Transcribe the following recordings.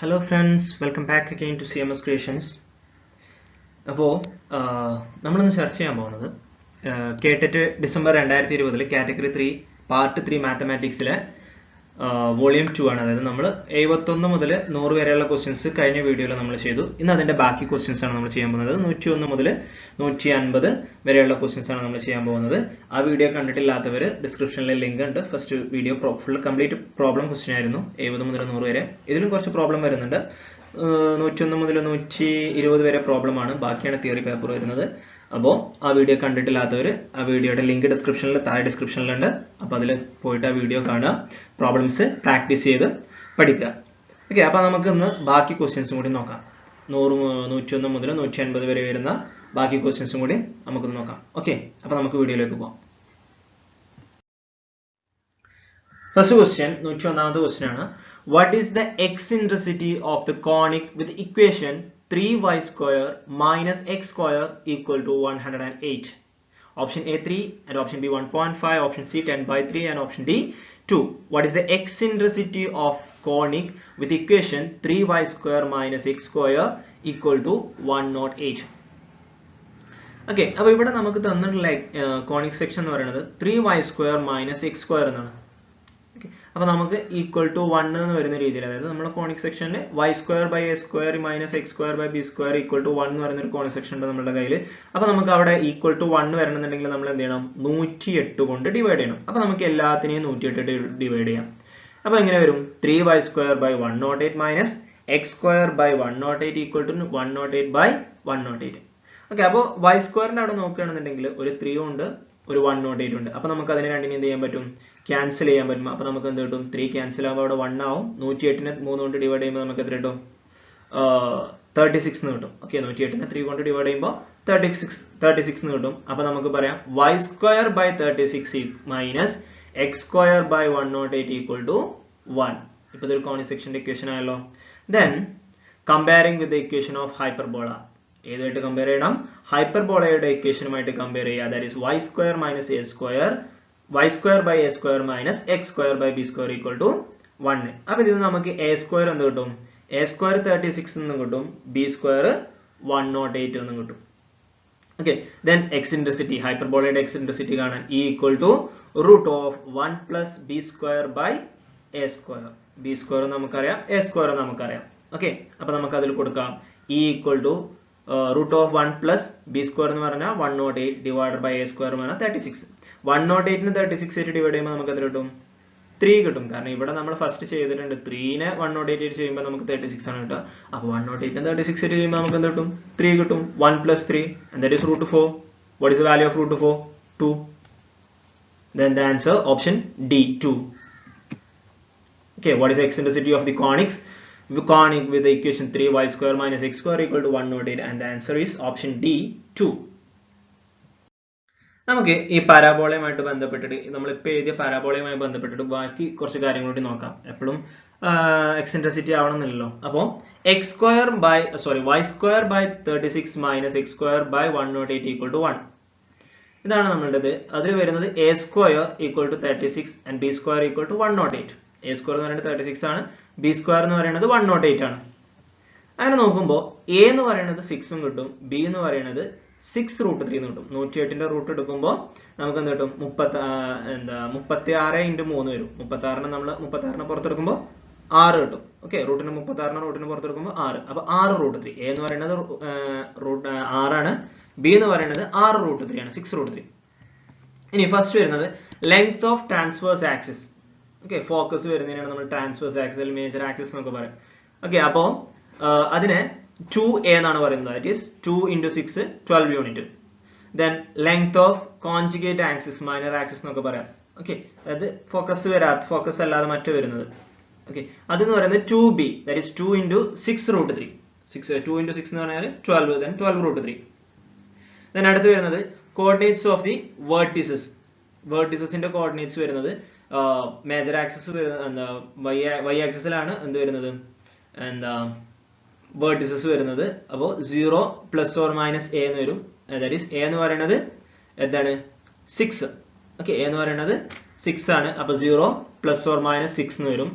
Hello friends, welcome back again to CMS Creations. അപ്പോൾ നമ്മളിന്ന് ചർച്ച ചെയ്യാൻ പോകുന്നത് കേട്ടിട്ട് ഡിസംബർ 2020 കാറ്റഗറി 3 പാർട്ട് 3 മാത്തമാറ്റിക്സിലെ വോളിയം 2 ആണ്. അതായത് നമ്മൾ 71 മുതൽ 100 വരെയുള്ള ക്വസ്റ്റ്യൻസ് കഴിഞ്ഞ വീഡിയോയിൽ നമ്മൾ ചെയ്തു. ഇന്ന് അതിന്റെ ബാക്കി ക്വസ്റ്റ്യൻസ് ആണ് നമ്മൾ ചെയ്യാൻ പോകുന്നത്. 101 മുതൽ 150 വരെയുള്ള ക്വസ്റ്റ്യൻസ് ആണ് നമ്മൾ ചെയ്യാൻ പോകുന്നത്. ആ വീഡിയോ കണ്ടിട്ടില്ലാത്തവർ ഡിസ്ക്രിപ്ഷനിൽ ലിങ്ക് ഉണ്ട്. First video full complete problem question ആയിരുന്നു, 70 മുതൽ 100 വരെ. ഇതിലും കുറച്ച് പ്രോബ്ലം വരുന്നുണ്ട്. 101 മുതൽ 120 വരെ പ്രോബ്ലം ആണ്, ബാക്കിയാണ് തിയറി പേപ്പർ വരുന്നത്. അപ്പോൾ ആ വീഡിയോ കണ്ടിട്ടില്ലാത്തവർ ആ വീഡിയോയുടെ ലിങ്ക് ഡിസ്ക്രിപ്ഷനിൽ താഴെ ഡിസ്ക്രിപ്ഷനിലുണ്ട്. അപ്പോൾ അതിൽ പോയിട്ട് ആ വീഡിയോ കാണുക, പ്രോബ്ലംസ് പ്രാക്ടീസ് ചെയ്ത് പഠിക്കുക. ഓക്കെ, അപ്പോൾ നമുക്ക് ഇന്ന് ബാക്കി ക്വസ്റ്റ്യൻസും കൂടി നോക്കാം. 101 മുതൽ 150 വരെ വരുന്ന ബാക്കി ക്വസ്റ്റ്യൻസും കൂടി നമുക്കൊന്ന് നോക്കാം. ഓക്കെ, അപ്പോൾ നമുക്ക് വീഡിയോയിലേക്ക് പോകാം. ഫസ്റ്റ് ക്വസ്റ്റ്യൻ 101ാമത്തെ ക്വസ്റ്റ്യൻ ആണ്. What is the eccentricity of the conic with equation 3y square minus x square equal to 108? Option A 3 and option B 1.5, option C 10 by 3 and option D 2. What is the eccentricity of conic with equation 3y square minus x square equal to 108? Okay, അപ്പോൾ ഇവിടെ നമുക്ക് തന്നിട്ടുള്ള conic section എന്ന് പറയുന്നത് 3y square minus x square എന്നാണ്. അപ്പൊ നമുക്ക് equal to 1 എന്ന് വരുന്ന രീതിയിൽ, അതായത് നമ്മുടെ കോണിക് സെക്ഷനിൽ y square by a square minus x square by b square equal to 1 എന്ന് പറയുന്ന ഒരു കോണിക് സെക്ഷൻ ഉണ്ട് നമ്മുടെ കയ്യിൽ. അപ്പൊ നമുക്ക് അവിടെ ഈക്വൽ ടു 1 വരണമെന്നുണ്ടെങ്കിൽ നമ്മൾ എന്ത് ചെയ്യണം? 108 കൊണ്ട് ഡിവൈഡ് ചെയ്യണം. അപ്പൊ നമുക്ക് എല്ലാത്തിനെയും 108 ഡിവൈഡ് ചെയ്യാം. അപ്പൊ എങ്ങനെ വരും? 3y square by 108 minus x square by 108 equal to 108 by 108. Okay, അപ്പോൾ y സ്ക്വയറിന്റെ അവിടെ നോക്കുകയാണെന്നുണ്ടെങ്കിൽ ഒരു 3 ഉണ്ട്, ഒരു 108 ഉണ്ട്. അപ്പൊ നമുക്ക് അതിനെ രണ്ടിനെ എന്ത് ചെയ്യാൻ പറ്റും? ക്യാൻസൽ ചെയ്യാൻ പറ്റും. അപ്പൊ നമുക്ക് എന്ത് കിട്ടും? 3 ക്യാൻസൽ ആകുമ്പോൾ അവിടെ 1 ആവും. 108നെ 3 കൊണ്ട് ഡിവൈഡ് ചെയ്യുമ്പോൾ നമുക്ക് എത്ര കിട്ടും? 36 എന്ന് കിട്ടും. ഓക്കെ, 108നെ 3 കൊണ്ട് ഡിവൈഡ് ചെയ്യുമ്പോൾ 36 എന്ന് കിട്ടും. അപ്പൊ നമുക്ക് പറയാം y square by 36 minus X square by 108 equal to 1. ഇപ്പൊ ഇതൊരു കോണിക് സെക്ഷന്റെ ഇക്വേഷൻ ആയല്ലോ. Then comparing with the equation of hyperbola, ഏതായിട്ട് കമ്പയർ ചെയ്യണം? ഹൈപ്പർബോളയുടെ ഇക്വേഷനുമായിട്ട് കമ്പയർ ചെയ്യുക. That is y square minus a square, y square by a square minus x square by b square equal to 1. അപ്പൊ ഇത് നമുക്ക് a സ്ക്വയർ എന്ത് കിട്ടും? a സ്ക്വയർ 36 എന്നും കിട്ടും, b സ്ക്വയർ 108 എന്നും കിട്ടും. ഓക്കെ, ദെൻ എക്സെൻട്രിസിറ്റി, ഹൈപ്പർബോളയുടെ എക്സെൻട്രിസിറ്റി കാണാൻ e equal to root of 1 plus b square by a square. b square നമുക്കറിയാം, a സ്ക്വയർ നമുക്കറിയാം. ഓക്കെ, അപ്പൊ നമുക്ക് അതിൽ കൊടുക്കാം e equal to root of 1 plus B square എന്ന് പറഞ്ഞാൽ 108 ഡിവൈഡഡ് ബൈ a സ്ക്വയർ എന്ന് പറഞ്ഞാൽ 36. 108ന് 36 ആയിട്ട് ഡിവൈഡ് ചെയ്യുമ്പോൾ നമുക്ക് എത്ര കിട്ടും? 3 കിട്ടും. കാരണം ഇവിടെ നമ്മൾ ഫസ്റ്റ് ചെയ്തിട്ടുണ്ട്. 3നെ 108 ആയിട്ട് ചെയ്യുമ്പോൾ നമുക്ക് 36 ആണ് കിട്ടുക. അപ്പൊ 108നെ 36 ആയിട്ട് ചെയ്യുമ്പോൾ നമുക്ക് എന്ത് കിട്ടും? 3 കിട്ടും. 1 plus 3 and that is root 4. What is the value of root 4? 2. Then the answer option D 2. Okay, what is the eccentricity of the conics? Conic with the equation 3y square minus x square equal to 108 and the answer is option D 2. നമുക്ക് ഈ പാരാബോളയുമായിട്ട് ബന്ധപ്പെട്ടിട്ട്, നമ്മളിപ്പോൾ എഴുതിയ പാരാബോളയുമായി ബന്ധപ്പെട്ടിട്ട് ബാക്കി കുറച്ച് കാര്യങ്ങൾ കൂടി നോക്കാം. എപ്പോഴും എക്സെൻട്രിസിറ്റി ആവണമെന്നില്ലല്ലോ. അപ്പോൾ y square by 36 minus X square by 108 equal to 1. ഇതാണ് നമ്മളുടേത്. അതിൽ വരുന്നത് a square equal to 36 and b square equal to 108. a square എന്ന് പറയുന്നത് 36 ആണ്, b സ്ക്വയർ എന്ന് പറയുന്നത് 108 ആണ്. അങ്ങനെ നോക്കുമ്പോൾ a എന്ന് പറയുന്നത് 6 ഉം കിട്ടും, b എന്ന് പറയുന്നത് 6 റൂട്ട് 3 എന്ന് കിട്ടും. 108ന്റെ റൂട്ട് എടുക്കുമ്പോൾ നമുക്ക് എന്ത് കിട്ടും? 36 ഇൻറ്റു 3 വരും. 36നെ പുറത്തെടുക്കുമ്പോൾ 6 കിട്ടും. ഓക്കെ, റൂട്ടിന് 36 റൂട്ടിന് പുറത്തെടുക്കുമ്പോൾ 6. അപ്പൊ 6 റൂട്ട് 3. a എന്ന് പറയുന്നത് 6 ആണ്, b എന്ന് പറയുന്നത് 6 റൂട്ട് 3 ആണ്, 6 റൂട്ട് 3. ഇനി ഫസ്റ്റ് വരുന്നത് length of transverse axis. Okay, focus വരുന്നതിനാണ് നമ്മൾ ട്രാൻസ്വേഴ്സ് ആക്സിസ് അല്ലെങ്കിൽ മേജർ ആക്സിസ് എന്നൊക്കെ പറയും. ഓക്കെ, അപ്പോൾ അതിനെ 2a എന്നാണ് പറയുന്നത്. That is 2 into 6 12 unit. Then length of conjugate axis, minor axis എന്നൊക്കെ പറയാം. ഓക്കെ, അതായത് ഫോക്കസ് അല്ലാതെ മറ്റു വരുന്നത്. ഓക്കെ, അതെന്ന് പറയുന്നത് 2b, that is 2 into 6 root 3. 2 into 6 എന്ന് പറഞ്ഞാൽ 12, then 12 റൂട്ട് 3. ദെൻ അടുത്ത് വരുന്നത് കോർഡിനേറ്റ്സ് ഓഫ് ദി വേർട്ടിസസ്. വേർട്ടിസസിന്റെ കോർഡിനേറ്റ്സ് വരുന്നത് മേജർ ആക്സിസ് വൈ ആക്സിസിലാണ് എന്ത് വരുന്നത്? എന്താ വേർട്ടിസസ് വരുന്നത്. അപ്പോൾ 0 പ്ലസ് ഓർ മൈനസ് a എന്ന് വരും. ദാറ്റ് ഈസ് a എന്ന് പറയുന്നത് എന്താണ്? 6. ഓക്കെ, a എന്ന് പറയുന്നത് 6 ആണ്. അപ്പൊ 0 പ്ലസ് ഓർ മൈനസ് 6 എന്ന് വരും.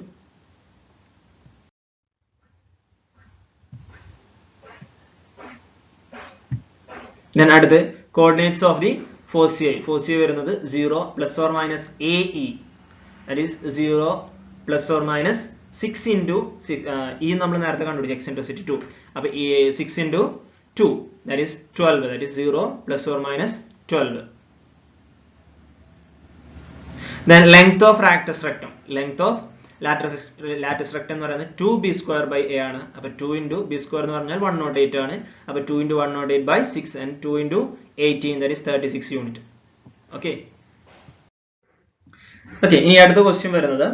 Then അടുത്ത് coordinates of the foci. Foci വരുന്നത് 0 plus or minus AE. That is 0 plus or minus 6 into E നമ്മൾ നേരത്തെ കണ്ടുപിടിച്ചു eccentricity 2. അപ്പോൾ 6 into 2 that is 12. That is 0 plus or minus 12. Then length of rectus rectum. Length of lattice rectum എന്ന് പറയുന്നത് 2b square by a ആണ്. അപ്പോൾ 2 into b square എന്ന് പറഞ്ഞാൽ 108 ആണ്. അപ്പോൾ 2 into 108 by 6 and 2 into 18 that is 36 unit. Okay. Okay, ഇനി അടുത്ത ക്വസ്റ്റ്യൻ വരുന്നത്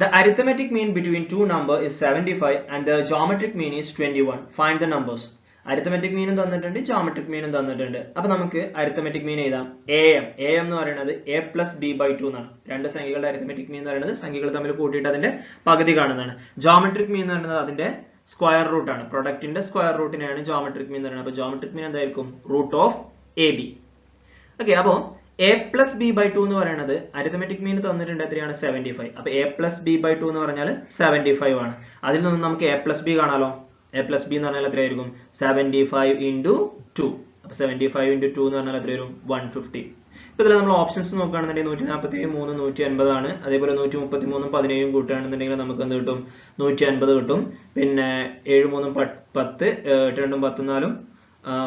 the arithmetic mean between two number is 75 and the geometric mean is 21. Find the numbers. Arithmetic mean തന്നിട്ടുണ്ട്, geometric mean തന്നിട്ടുണ്ട്. അപ്പോൾ നമുക്ക് arithmetic mean എഴുതാം. am എന്ന് പറയുന്നത് a plus b by 2 എന്നാണ്. രണ്ട് സംഖ്യകളുടെ arithmetic mean എന്ന് പറയുന്നത് സംഖ്യകൾ തമ്മിൽ കൂട്ടിയിട്ട് അതിന്റെ പകുതി കാണുന്നതാണ്. geometric mean എന്ന് പറയുന്നത് അതിന്റെ സ്ക്വയർ റൂട്ട് ആണ്. പ്രൊഡക്റ്റിന്റെ സ്ക്വയർ റൂട്ടിനെയാണ് geometric mean എന്ന് പറയുന്നത്. അപ്പോൾ geometric mean എന്തായിരിക്കും? root of ab. ഓക്കെ, അപ്പോൾ a plus b by 2 എന്ന് പറയുന്നത് arithmetic mean തന്നിട്ടുണ്ട് എത്രയാണ്? 75. അപ്പോൾ a plus b by 2 എന്ന് പറഞ്ഞാൽ 75 ആണ്. അതിൽ നിന്ന് നമുക്ക് a plus b കാണാലോ. a plus b എന്ന് പറഞ്ഞാൽ എത്രയായിരിക്കും? 75 into 2. അപ്പോൾ 75 into 2 എന്ന് പറഞ്ഞാൽ എത്ര വരും? 150. ഇപ്പോൾ ഇതിൽ നമ്മൾ ഓപ്ഷൻസ് നോക്കുകയാണെന്നുണ്ടെങ്കിൽ 147, 3, 150 ആണ്. അതേപോലെ 133, 17 കൂട്ടുകയാണെന്നുണ്ടെങ്കിൽ നമുക്ക് എന്ത് കിട്ടും? 150 കിട്ടും. പിന്നെ 7, 3, 10, 8, 2, 14,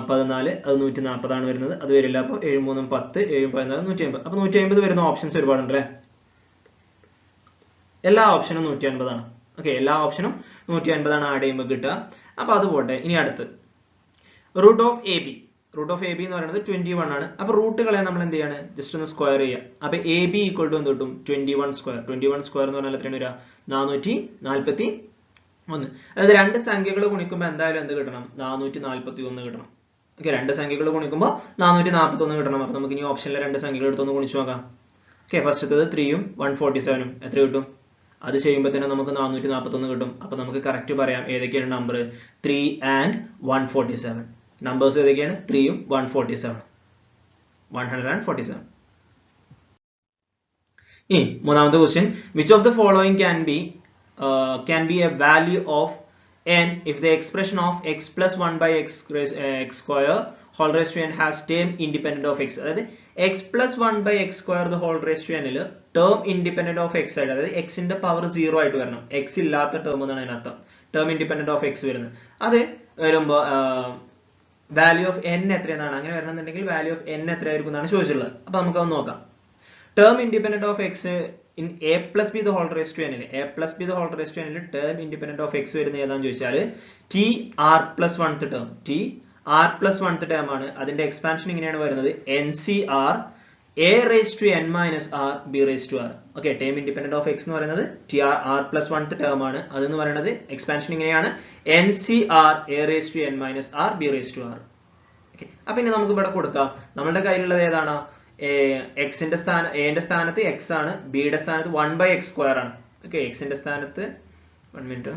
14, അത് 140 ആണ് വരുന്നത്. അത് വരില്ല. അപ്പോൾ 7, 3, 10, 7, 14, 150. അപ്പോൾ 150 വരുന്ന ഓപ്ഷൻസ് ഒരുപാടുണ്ട് അല്ലേ? എല്ലാ ഓപ്ഷനും 150 ആണ്. ഓക്കെ, എല്ലാ ഓപ്ഷനും 150 ആണ് ആഡ് ചെയ്യുമ്പോൾ കിട്ടുക. അപ്പോൾ അത് പോട്ടെ. ഇനി അടുത്ത് root of A B. Root of A B എന്ന് പറയുന്നത് 21 ആണ്. അപ്പോൾ റൂട്ടുകളെ നമ്മൾ എന്ത് ചെയ്യാണ്? ജസ്റ്റ് ഒന്ന് സ്ക്വയർ ചെയ്യുക. അപ്പോൾ എ ബി ഈക്വൽ ടു എന്ത് കിട്ടും? 21 സ്ക്വയർ. 21 സ്ക്വയർ എന്ന് പറഞ്ഞാൽ എത്രയാണ് വരിക? 441. അതായത് രണ്ട് സംഖ്യകൾ ഗുണിക്കുമ്പോൾ എന്തായാലും എന്ത് കിട്ടണം? 441 കിട്ടണം. ഓക്കെ, രണ്ട് സംഖ്യകൾ ഗുണിക്കുമ്പോൾ 441 കിട്ടണം. അപ്പോൾ നമുക്ക് ഇനി ഓപ്ഷനിലെ രണ്ട് സംഖ്യകൾ എടുത്തൊന്ന് ഗുണിച്ചു നോക്കാം. ഓക്കെ, ഫസ്റ്റത്തത് 3ഉം 147ഉം എത്ര കിട്ടും? അത് ചെയ്യുമ്പോൾ തന്നെ നമുക്ക് 441 കിട്ടും. അപ്പോൾ നമുക്ക് കറക്റ്റ് പറയാം ഏതൊക്കെയാണ് നമ്പർ? 3 and 147. നമ്പേഴ്സ് ഏതൊക്കെയാണ്? 3ഉം 147. 147. ഇനി മൂന്നാമത്തെ question, which of the following can be a value of n if the expression of x plus 1 by x square whole raised to n has term independent of x. അതായത് x plus 1 by x square the whole raised to n ൽ term independent of x ആയിട്ട്, അതായത് x ന്റെ power 0 ആയിട്ട് വരണം. x ഇല്ലാത്ത term എന്നാണ് അതിനർത്ഥം. term independent of x വരുന്നത്. അത് വരുമ്പോൾ വാല്യൂ ഓഫ് n എത്രയെന്നാണ്. അങ്ങനെ വരണമെന്നുണ്ടെങ്കിൽ വാല്യൂ ഓഫ് n എത്രയായിരിക്കും എന്നാണ് ചോദിച്ചിട്ടുള്ളത്. അപ്പോൾ നമുക്കത് നോക്കാം. term independent of x in a plus b the whole raised to n ൽ a plus b the whole raised to n ൽ term independent of x വരുന്നത് ഏതാണെന്ന് ചോദിച്ചാൽ t r plus 1th term. t r plus 1th term ആണ്. അതിന്റെ expansion ഇങ്ങനെയാണ് വരുന്നത്: ncr a raised to n minus r b raised to r. Okay, term independent of x എന്ന് പറയുന്നത് t r plus 1th term ആണ്. അതെന്ന് പറയുന്നത് expansion ഇങ്ങനെയാണ്: ncr a raised to n minus r b raised to r. Okay, അപ്പോൾ ഇനി നമുക്ക് ഇവിടെ കൊടുക്കാം. നമ്മളുടെ കയ്യിലുള്ളത് ഏതാണ്? എക്സിന്റെ സ്ഥാനം a ന്റെ സ്ഥാനത്ത് x ആണ്, b യുടെ സ്ഥാനത്ത് 1 by x square ആണ്. ഓക്കെ, x ന്റെ സ്ഥാനത്ത് 1 മിനിറ്റ്.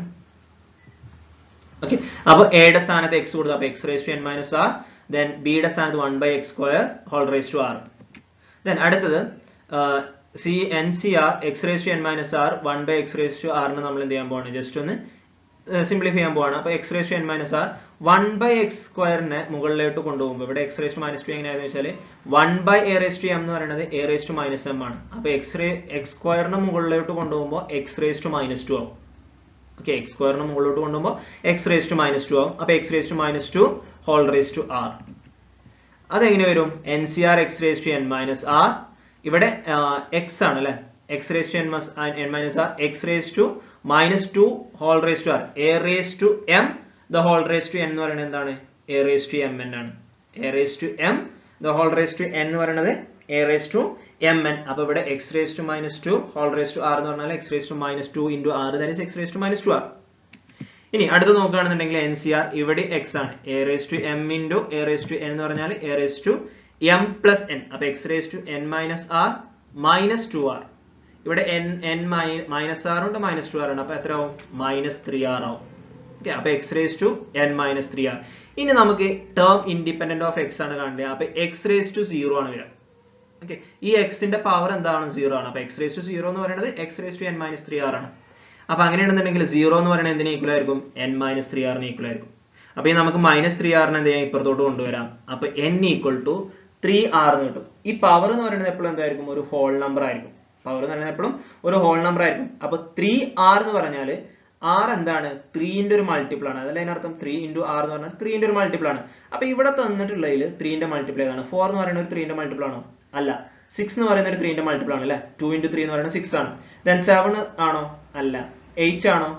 ഓക്കെ, അപ്പോൾ a യുടെ സ്ഥാനത്ത് x കൊടുത്തു. അപ്പോൾ x raised to n minus r. then b യുടെ സ്ഥാനത്ത് 1 by x square whole raised to r. then അടുത്തത് ncr x raised to n minus r 1 by x raised to r നെ നമ്മൾ എന്ത് ചെയ്യാൻ പോവാണ്? ജസ്റ്റ് ഒന്ന് സിംപ്ലിഫൈ ചെയ്യാൻ പോവാണ്. അപ്പോൾ x raised to n minus r 1 by x സ്ക്വയറിനെ മുകളിലോട്ട് കൊണ്ടുപോകുമ്പോൾ ഇവിടെ x raised to minus 2 എങ്ങനെയാണെന്ന് വെച്ചാൽ 1 by a raised to m എന്ന് പറയുന്നത് a raised to minus m ആണ്. അപ്പോൾ x സ്ക്വയറിനെ മുകളിലോട്ട് കൊണ്ടുപോകുമ്പോൾ x raised to minus 2 ആവും. ഓക്കെ, x സ്ക്വയറിനെ മുകളിലോട്ട് കൊണ്ടുപോകുമ്പോൾ x raised to minus 2 ആവും. അപ്പോൾ x raised to minus 2 whole raised to r. അതെങ്ങനെ വരും? ncr x raised to n minus r. ഇവിടെ x ആണ് അല്ലേ? x raised to n minus r x raised to minus 2 whole raised to r. a raised to m the whole raised to n എന്ന് പറയുന്നത് എന്താണ്? a raised to mn ആണ്. a raised to m the whole raised to n എന്ന് പറയുന്നത് a raised to mn. അപ്പോൾ ഇവിടെ x raised to minus 2 whole raised to r എന്ന് പറഞ്ഞാൽ x raised to minus 2 into r, that is x raised to minus 2r. ഇനി അടുത്ത് നോക്കുകയാണെന്നുണ്ടെങ്കിൽ ncr ഇവിടെ x ആണ്. a raised to m into a raised to n എന്ന് പറഞ്ഞാൽ a raised to m plus n. അപ്പോൾ x raised to n minus r minus 2r. ഇവിടെ n minus r ഉണ്ട്, minus 2r ഉണ്ട്. അപ്പോൾ എത്ര ആവും? minus 3r ആവും. ഓക്കെ, അപ്പോൾ x raised to n minus 3r. ഇനി നമുക്ക് ടേം ഇൻഡിപെൻഡന്റ് ഓഫ് x ആണ് കാണേണ്ടത്. അപ്പോൾ x raised to 0 ആണ് വരിക. ഓക്കെ, ഈ x ന്റെ പവർ എന്താണ്? 0 ആണ്. അപ്പോൾ x raised to 0 എന്ന് പറയുന്നത് x raised to n minus 3r ആണ്. അപ്പോൾ അങ്ങനെയാണെന്നുണ്ടെങ്കിൽ 0 എന്ന് പറയുന്നത് എന്തിന് ഈക്വൽ ആയിരിക്കും? n minus 3r ന് ഈക്വൽ ആയിരിക്കും. അപ്പൊ ഈ നമുക്ക് -3r എന്ത് ചെയ്യാം, ഇപ്പുറത്തോട്ട് കൊണ്ടുവരാം. അപ്പൊ n ഈക്വൽ ടു 3r എന്ന് കിട്ടും. ഈ പവർ എന്ന് പറയുന്നത് എപ്പോഴും എന്തായിരിക്കും, ഒരു ഹോൾ നമ്പർ ആയിരിക്കും. പവർ എന്ന് പറയുന്നത് എപ്പോഴും ഒരു ഹോൾ നമ്പർ ആയിരിക്കും. അപ്പൊ 3r എന്ന് പറഞ്ഞാല് r എന്താണ്, 3ന്റെ ഒരു മൾട്ടിപ്പിൾ ആണ്. അതല്ല അതിനർത്ഥം 3 × r എന്ന് പറഞ്ഞാൽ 3ന്റെ ഒരു മൾട്ടിപ്പിൾ ആണ്. അപ്പൊ ഇവിടെ തന്നിട്ടുള്ളതിൽ 3ന്റെ മൾട്ടിപ്പിൾ ഏതാണ്? 4 എന്ന് പറയുന്നത് ഒരു 3ന്റെ മൾട്ടിപ്പിൾ ആണോ? അല്ല. 6 എന്ന് പറയുന്ന ഒരു 3ന്റെ മൾട്ടിപ്പിൾ ആണ് അല്ലെ. 2 × 3 എന്ന് പറയുന്നത് 6 ആണ്. ദെൻ 7 ആണോ? അല്ല. 8 ആണോ?